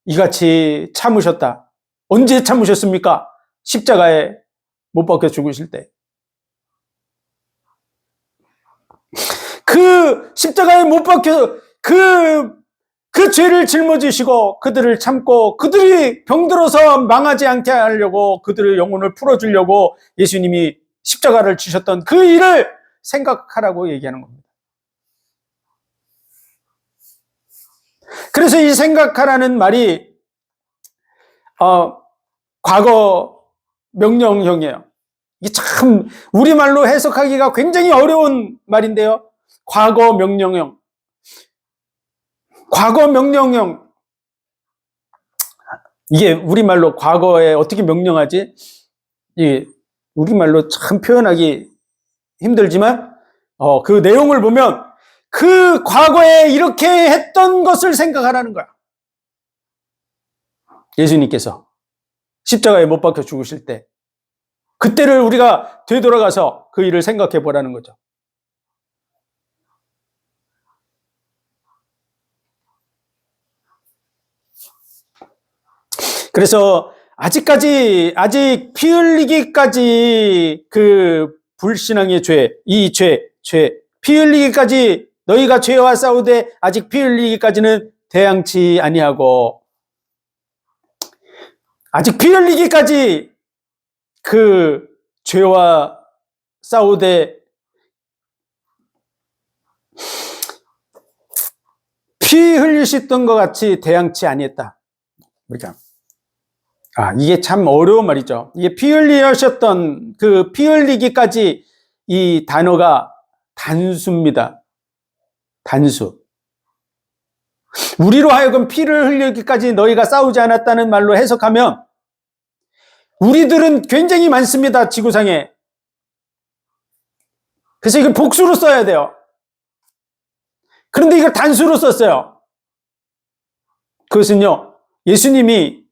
이같이 참으셨다. 언제 참으셨습니까? 십자가에 못 박혀 죽으실 때. 그 십자가에 못 박혀 그 죄를 짊어지시고 그들을 참고 그들이 병들어서 망하지 않게 하려고 그들의 영혼을 풀어주려고 예수님이 십자가를 지셨던 그 일을 생각하라고 얘기하는 겁니다. 그래서 이 생각하라는 말이 과거 명령형이에요. 이게 참 우리말로 해석하기가 굉장히 어려운 말인데요. 과거 명령형. 과거 명령형. 이게 우리말로 과거에 어떻게 명령하지? 이 우리말로 참 표현하기 힘들지만 그 내용을 보면 그 과거에 이렇게 했던 것을 생각하라는 거야. 예수님께서 십자가에 못 박혀 죽으실 때 그때를 우리가 되돌아가서 그 일을 생각해 보라는 거죠. 그래서 아직 피 흘리기까지 그 불신앙의 죄, 피 흘리기까지 너희가 죄와 싸우되 아직 피 흘리기까지는 대항치 아니하고 아직 피 흘리기까지 그 죄와 싸우되 피 흘리셨던 것 같이 대항치 아니했다. 그러니까 이게 참 어려운 말이죠. 이게 피 흘리셨던 그 피 흘리기까지 이 단어가 단수입니다. 단수. 우리로 하여금 피를 흘리기까지 너희가 싸우지 않았다는 말로 해석하면 우리들은 굉장히 많습니다. 지구상에. 그래서 이걸 복수로 써야 돼요. 그런데 이걸 단수로 썼어요. 그것은요, 예수님이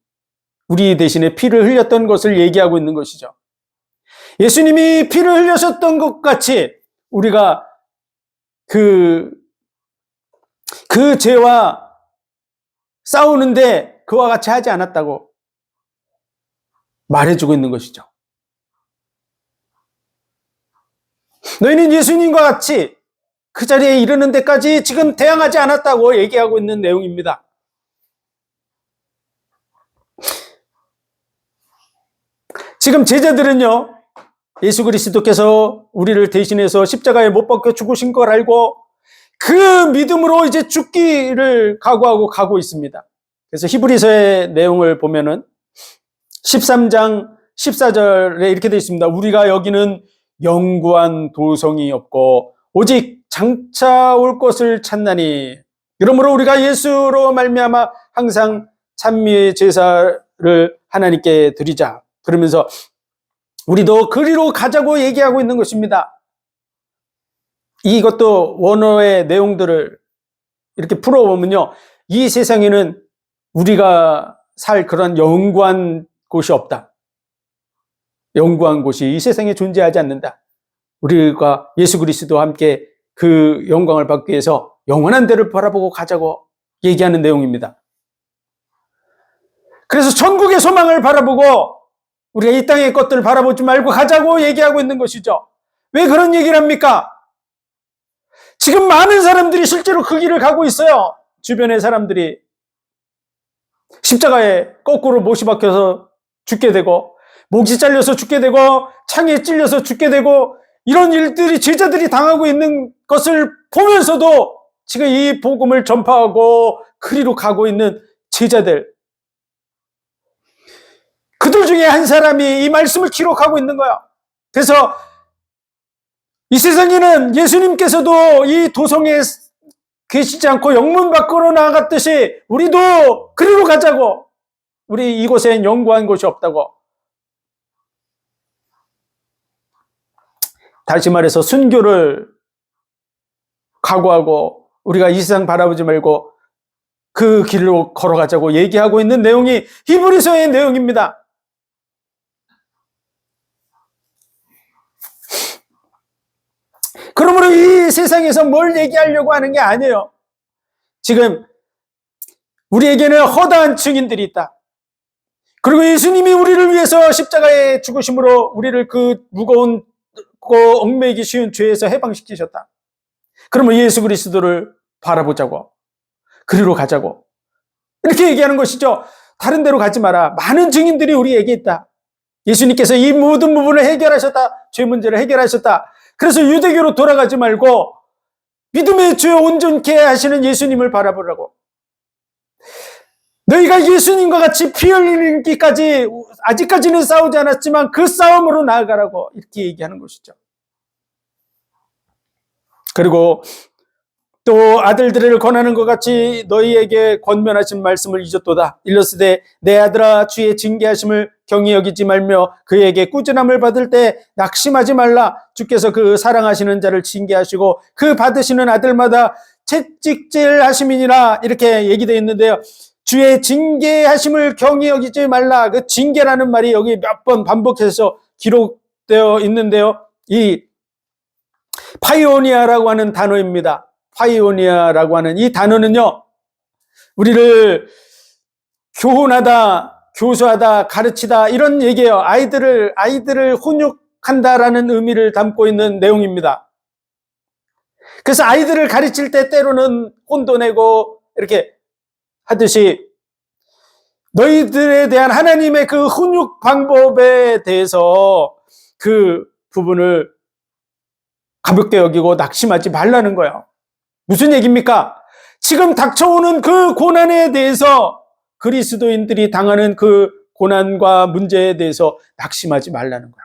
우리 대신에 피를 흘렸던 것을 얘기하고 있는 것이죠. 예수님이 피를 흘리셨던 것 같이 우리가 그 죄와 싸우는데 그와 같이 하지 않았다고 말해주고 있는 것이죠. 너희는 예수님과 같이 그 자리에 이르는 데까지 지금 대항하지 않았다고 얘기하고 있는 내용입니다. 지금 제자들은요, 예수 그리스도께서 우리를 대신해서 십자가에 못 박혀 죽으신 걸 알고 그 믿음으로 이제 죽기를 각오하고 가고 있습니다. 그래서 히브리서의 내용을 보면은 13장 14절에 이렇게 되어 있습니다. 우리가 여기는 영구한 도성이 없고 오직 장차 올 것을 찾나니 그러므로 우리가 예수로 말미암아 항상 찬미의 제사를 하나님께 드리자. 그러면서 우리도 그리로 가자고 얘기하고 있는 것입니다. 이것도 원어의 내용들을 이렇게 풀어보면요, 이 세상에는 우리가 살 그런 영구한 곳이 없다. 영구한 곳이 이 세상에 존재하지 않는다. 우리가 예수 그리스도와 함께 그 영광을 받기 위해서 영원한 데를 바라보고 가자고 얘기하는 내용입니다. 그래서 천국의 소망을 바라보고 우리가 이 땅의 것들을 바라보지 말고 가자고 얘기하고 있는 것이죠. 왜 그런 얘기를 합니까? 지금 많은 사람들이 실제로 그 길을 가고 있어요. 주변의 사람들이 십자가에 거꾸로 못이 박혀서 죽게 되고 목이 잘려서 죽게 되고 창에 찔려서 죽게 되고 이런 일들이 제자들이 당하고 있는 것을 보면서도 지금 이 복음을 전파하고 그리로 가고 있는 제자들, 그들 중에 한 사람이 이 말씀을 기록하고 있는 거야. 그래서 이 세상에는 예수님께서도 이 도성에 계시지 않고 영문 밖으로 나아갔듯이 우리도 그리로 가자고, 우리 이곳엔 연구한 곳이 없다고. 다시 말해서 순교를 각오하고 우리가 이 세상 바라보지 말고 그 길로 걸어가자고 얘기하고 있는 내용이 히브리서의 내용입니다. 그러므로 이 세상에서 뭘 얘기하려고 하는 게 아니에요. 지금 우리에게는 허다한 증인들이 있다. 그리고 예수님이 우리를 위해서 십자가에 죽으심으로 우리를 그 무거운 얽매이기 쉬운 죄에서 해방시키셨다. 그러면 예수 그리스도를 바라보자고, 그리로 가자고, 이렇게 얘기하는 것이죠. 다른 데로 가지 마라. 많은 증인들이 우리에게 있다. 예수님께서 이 모든 부분을 해결하셨다. 죄 문제를 해결하셨다. 그래서 유대교로 돌아가지 말고 믿음의 주여 온전케 하시는 예수님을 바라보라고. 너희가 예수님과 같이 피 흘리기까지 아직까지는 싸우지 않았지만 그 싸움으로 나아가라고 이렇게 얘기하는 것이죠. 그리고 또 아들들을 권하는 것 같이 너희에게 권면하신 말씀을 잊었도다. 일러스되 내 아들아 주의 징계하심을 경히 여기지 말며 그에게 꾸준함을 받을 때 낙심하지 말라. 주께서 그 사랑하시는 자를 징계하시고 그 받으시는 아들마다 채찍질하심이니라. 이렇게 얘기되어 있는데요. 주의 징계하심을 경히 여기지 말라. 그 징계라는 말이 여기 몇 번 반복해서 기록되어 있는데요. 이 파이오니아라고 하는 단어입니다. 파이오니아라고 하는 이 단어는요, 우리를 교훈하다, 교수하다, 가르치다 이런 얘기예요. 아이들을 훈육한다라는 의미를 담고 있는 내용입니다. 그래서 아이들을 가르칠 때 때로는 혼도 내고 이렇게 하듯이 너희들에 대한 하나님의 그 훈육 방법에 대해서 그 부분을 가볍게 여기고 낙심하지 말라는 거예요. 무슨 얘기입니까? 지금 닥쳐오는 그 고난에 대해서 그리스도인들이 당하는 그 고난과 문제에 대해서 낙심하지 말라는 거예요.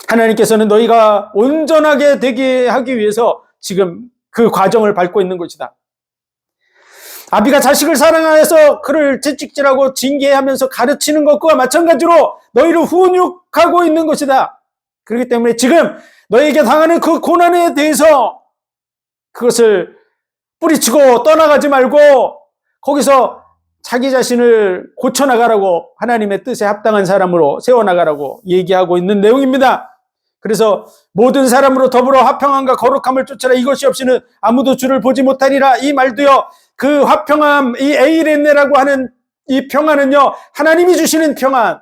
하나님께서는 너희가 온전하게 되게 하기 위해서 지금 그 과정을 밟고 있는 것이다. 아비가 자식을 사랑하여서 그를 채찍질하고 징계하면서 가르치는 것과 마찬가지로 너희를 훈육하고 있는 것이다. 그렇기 때문에 지금 너희에게 당하는 그 고난에 대해서 그것을 뿌리치고 떠나가지 말고 거기서 자기 자신을 고쳐나가라고, 하나님의 뜻에 합당한 사람으로 세워나가라고 얘기하고 있는 내용입니다. 그래서 모든 사람으로 더불어 화평함과 거룩함을 쫓아라. 이것이 없이는 아무도 주를 보지 못하리라. 이 말도요, 그 화평함, 이 에이렌네라고 하는 이 평안은요, 하나님이 주시는 평안,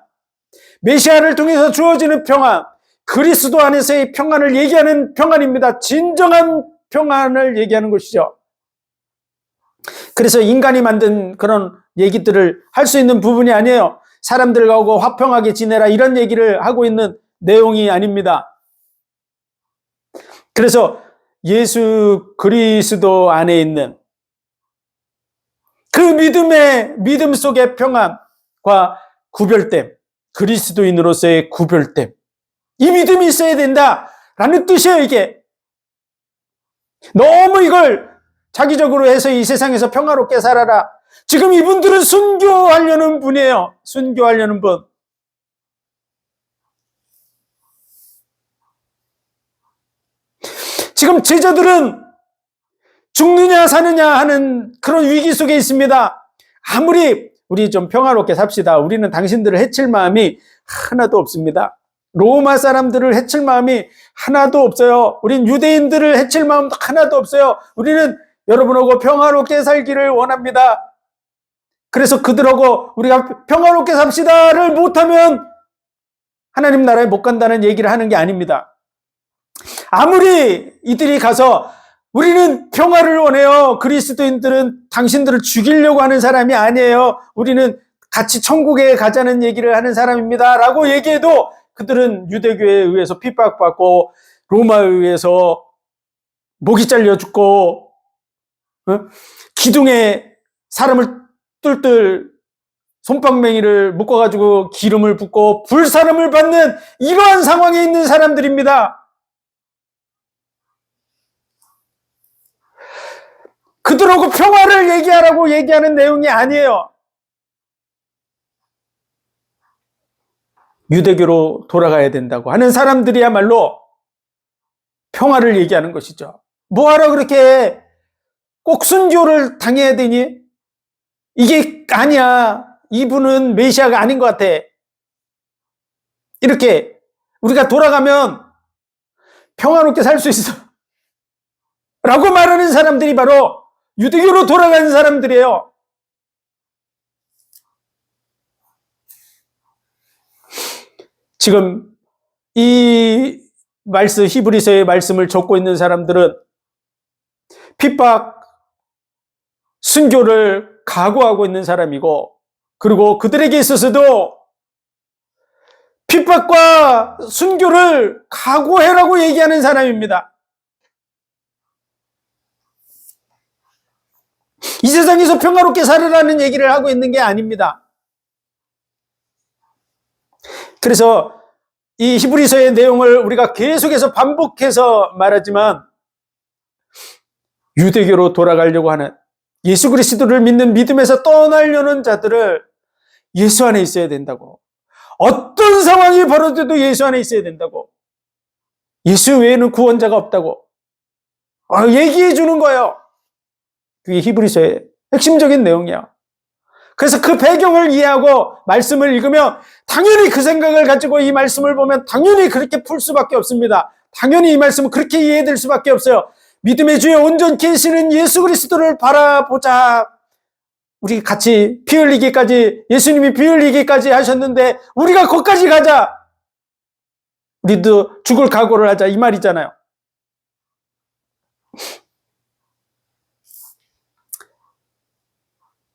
메시아를 통해서 주어지는 평안, 그리스도 안에서의 평안을 얘기하는 평안입니다. 진정한 평안을 얘기하는 것이죠. 그래서 인간이 만든 그런 얘기들을 할 수 있는 부분이 아니에요. 사람들하고 화평하게 지내라 이런 얘기를 하고 있는 내용이 아닙니다. 그래서 예수 그리스도 안에 있는 그 믿음 속의 평안과 구별됨, 그리스도인으로서의 구별됨, 이 믿음이 있어야 된다라는 뜻이에요. 이게 너무 이걸 자기적으로 해서 이 세상에서 평화롭게 살아라. 지금 이분들은 순교하려는 분이에요. 순교하려는 분. 지금 제자들은 죽느냐 사느냐 하는 그런 위기 속에 있습니다. 아무리 우리 좀 평화롭게 삽시다. 우리는 당신들을 해칠 마음이 하나도 없습니다. 로마 사람들을 해칠 마음이 하나도 없어요. 우린 유대인들을 해칠 마음도 하나도 없어요. 우리는 여러분하고 평화롭게 살기를 원합니다. 그래서 그들하고 우리가 평화롭게 삽시다를 못하면 하나님 나라에 못 간다는 얘기를 하는 게 아닙니다. 아무리 이들이 가서 우리는 평화를 원해요. 그리스도인들은 당신들을 죽이려고 하는 사람이 아니에요. 우리는 같이 천국에 가자는 얘기를 하는 사람입니다. 라고 얘기해도 그들은 유대교에 의해서 핍박받고 로마에 의해서 목이 잘려 죽고 기둥에 사람을 뚫들 솜방맹이를 묶어가지고 기름을 붓고 불사름을 받는 이러한 상황에 있는 사람들입니다. 그들하고 평화를 얘기하라고 얘기하는 내용이 아니에요. 유대교로 돌아가야 된다고 하는 사람들이야말로 평화를 얘기하는 것이죠. 뭐하러 그렇게 꼭 순교를 당해야 되니? 이게 아니야. 이분은 메시아가 아닌 것 같아. 이렇게 우리가 돌아가면 평화롭게 살 수 있어. 라고 말하는 사람들이 바로 유대교로 돌아가는 사람들이에요. 지금 이 말씀, 히브리서의 말씀을 적고 있는 사람들은 핍박, 순교를 각오하고 있는 사람이고, 그리고 그들에게 있어서도 핍박과 순교를 각오해라고 얘기하는 사람입니다. 이 세상에서 평화롭게 살으라는 얘기를 하고 있는 게 아닙니다. 그래서 이 히브리서의 내용을 우리가 계속해서 반복해서 말하지만 유대교로 돌아가려고 하는, 예수 그리스도를 믿는 믿음에서 떠나려는 자들을 예수 안에 있어야 된다고, 어떤 상황이 벌어져도 예수 안에 있어야 된다고, 예수 외에는 구원자가 없다고 얘기해 주는 거예요. 그게 히브리서의 핵심적인 내용이야. 그래서 그 배경을 이해하고 말씀을 읽으면 당연히 그 생각을 가지고 이 말씀을 보면 당연히 그렇게 풀 수밖에 없습니다. 당연히 이 말씀은 그렇게 이해될 수밖에 없어요. 믿음의 주에 온전케 하시는 예수 그리스도를 바라보자. 우리 같이 피 흘리기까지, 예수님이 피 흘리기까지 하셨는데 우리가 거기까지 가자. 우리도 죽을 각오를 하자, 이 말이잖아요.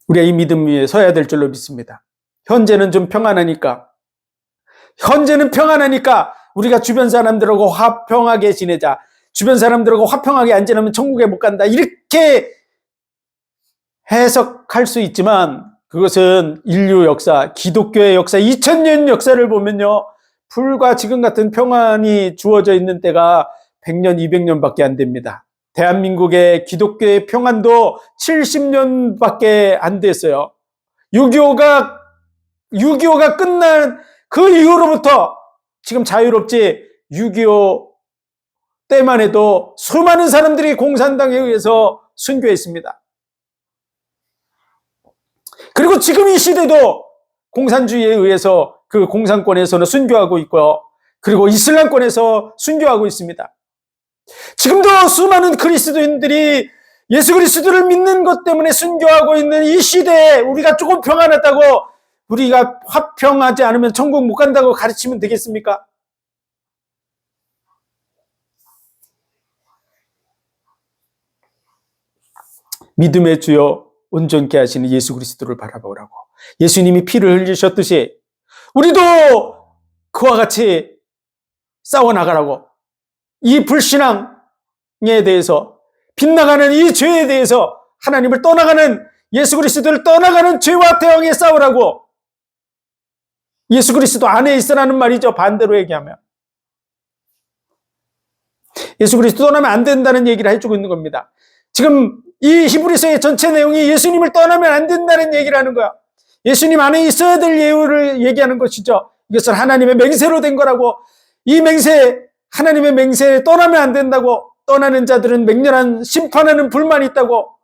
우리가 이 믿음 위에 서야 될 줄로 믿습니다. 현재는 좀 평안하니까 우리가 주변 사람들하고 화평하게 지내자. 주변 사람들하고 화평하게 안 지내면 천국에 못 간다. 이렇게 해석할 수 있지만 그것은 인류 역사, 기독교의 역사, 2000년 역사를 보면요, 불과 지금 같은 평안이 주어져 있는 때가 100년, 200년밖에 안 됩니다. 대한민국의 기독교의 평안도 70년밖에 안 됐어요. 6.25가 끝난 그 이후로부터 지금 자유롭지, 6.25 때만 해도 수많은 사람들이 공산당에 의해서 순교했습니다. 그리고 지금 이 시대도 공산주의에 의해서 그 공산권에서는 순교하고 있고요. 그리고 이슬람권에서 순교하고 있습니다. 지금도 수많은 그리스도인들이 예수 그리스도를 믿는 것 때문에 순교하고 있는 이 시대에 우리가 조금 평안하다고, 우리가 화평하지 않으면 천국 못 간다고 가르치면 되겠습니까? 믿음의 주여 온전케 하시는 예수 그리스도를 바라보라고, 예수님이 피를 흘리셨듯이 우리도 그와 같이 싸워나가라고, 이 불신앙에 대해서, 빗나가는 이 죄에 대해서, 하나님을 떠나가는, 예수 그리스도를 떠나가는 죄와 대항해 싸우라고, 예수 그리스도 안에 있으라는 말이죠. 반대로 얘기하면 예수 그리스도 떠나면 안 된다는 얘기를 해주고 있는 겁니다. 지금 이 히브리서의 전체 내용이 예수님을 떠나면 안 된다는 얘기를 하는 거야. 예수님 안에 있어야 될 예우를 얘기하는 것이죠. 이것은 하나님의 맹세로 된 거라고, 이 맹세, 하나님의 맹세에 떠나면 안 된다고, 떠나는 자들은 맹렬한 심판하는 불만이 있다고,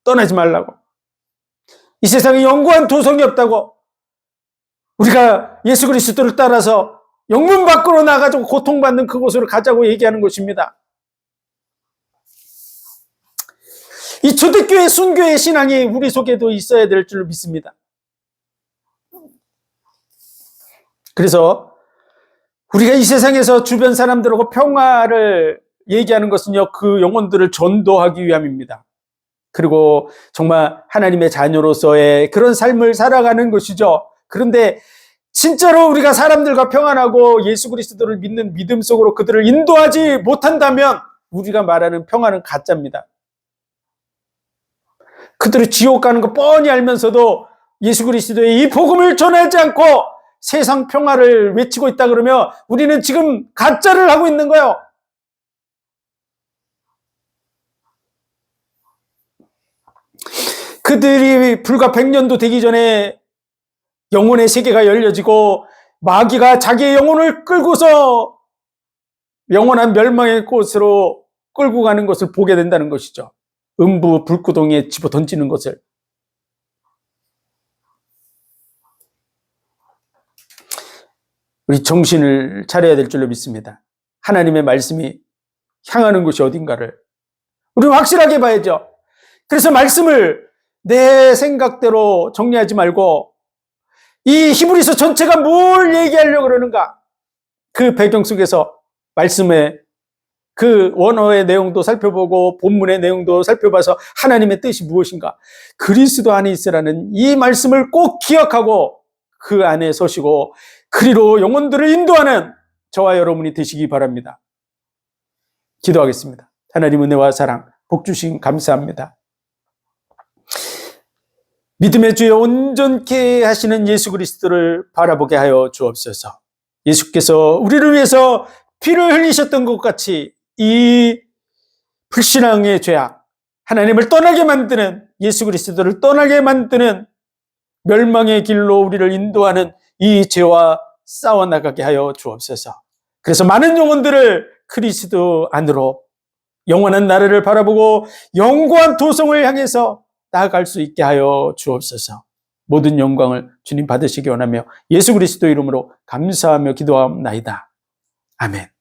떠나지 말라고, 이 세상에 영구한 도성이 없다고, 우리가 예수 그리스도를 따라서 영문 밖으로 나가지고 고통받는 그곳으로 가자고 얘기하는 것입니다. 이 초대교회 순교의 신앙이 우리 속에도 있어야 될 줄로 믿습니다. 그래서 우리가 이 세상에서 주변 사람들하고 평화를 얘기하는 것은요, 그 영혼들을 전도하기 위함입니다. 그리고 정말 하나님의 자녀로서의 그런 삶을 살아가는 것이죠. 그런데 진짜로 우리가 사람들과 평안하고 예수 그리스도를 믿는 믿음 속으로 그들을 인도하지 못한다면 우리가 말하는 평안은 가짜입니다. 그들이 지옥 가는 거 뻔히 알면서도 예수 그리스도의 이 복음을 전하지 않고 세상 평화를 외치고 있다 그러면 우리는 지금 가짜를 하고 있는 거예요. 그들이 불과 100년도 되기 전에 영혼의 세계가 열려지고 마귀가 자기의 영혼을 끌고서 영원한 멸망의 곳으로 끌고 가는 것을 보게 된다는 것이죠. 음부 불구덩이에 집어 던지는 것을. 우리 정신을 차려야 될 줄로 믿습니다. 하나님의 말씀이 향하는 곳이 어딘가를 우리는 확실하게 봐야죠. 그래서 말씀을 내 생각대로 정리하지 말고 이 히브리서 전체가 뭘 얘기하려고 그러는가, 그 배경 속에서 말씀의 그 원어의 내용도 살펴보고 본문의 내용도 살펴봐서 하나님의 뜻이 무엇인가, 그리스도 안에 있으라는 이 말씀을 꼭 기억하고 그 안에 서시고 그리로 영혼들을 인도하는 저와 여러분이 되시기 바랍니다. 기도하겠습니다. 하나님 은혜와 사랑 복 주신 감사합니다. 믿음의 주에 온전케 하시는 예수 그리스도를 바라보게 하여 주옵소서. 예수께서 우리를 위해서 피를 흘리셨던 것 같이 이 불신앙의 죄악, 하나님을 떠나게 만드는, 예수 그리스도를 떠나게 만드는 멸망의 길로 우리를 인도하는 이 죄와 싸워나가게 하여 주옵소서. 그래서 많은 영혼들을 그리스도 안으로 영원한 나라를 바라보고 영원한 도성을 향해서 나아갈 수 있게 하여 주옵소서. 모든 영광을 주님 받으시기 원하며 예수 그리스도 이름으로 감사하며 기도하옵나이다. 아멘.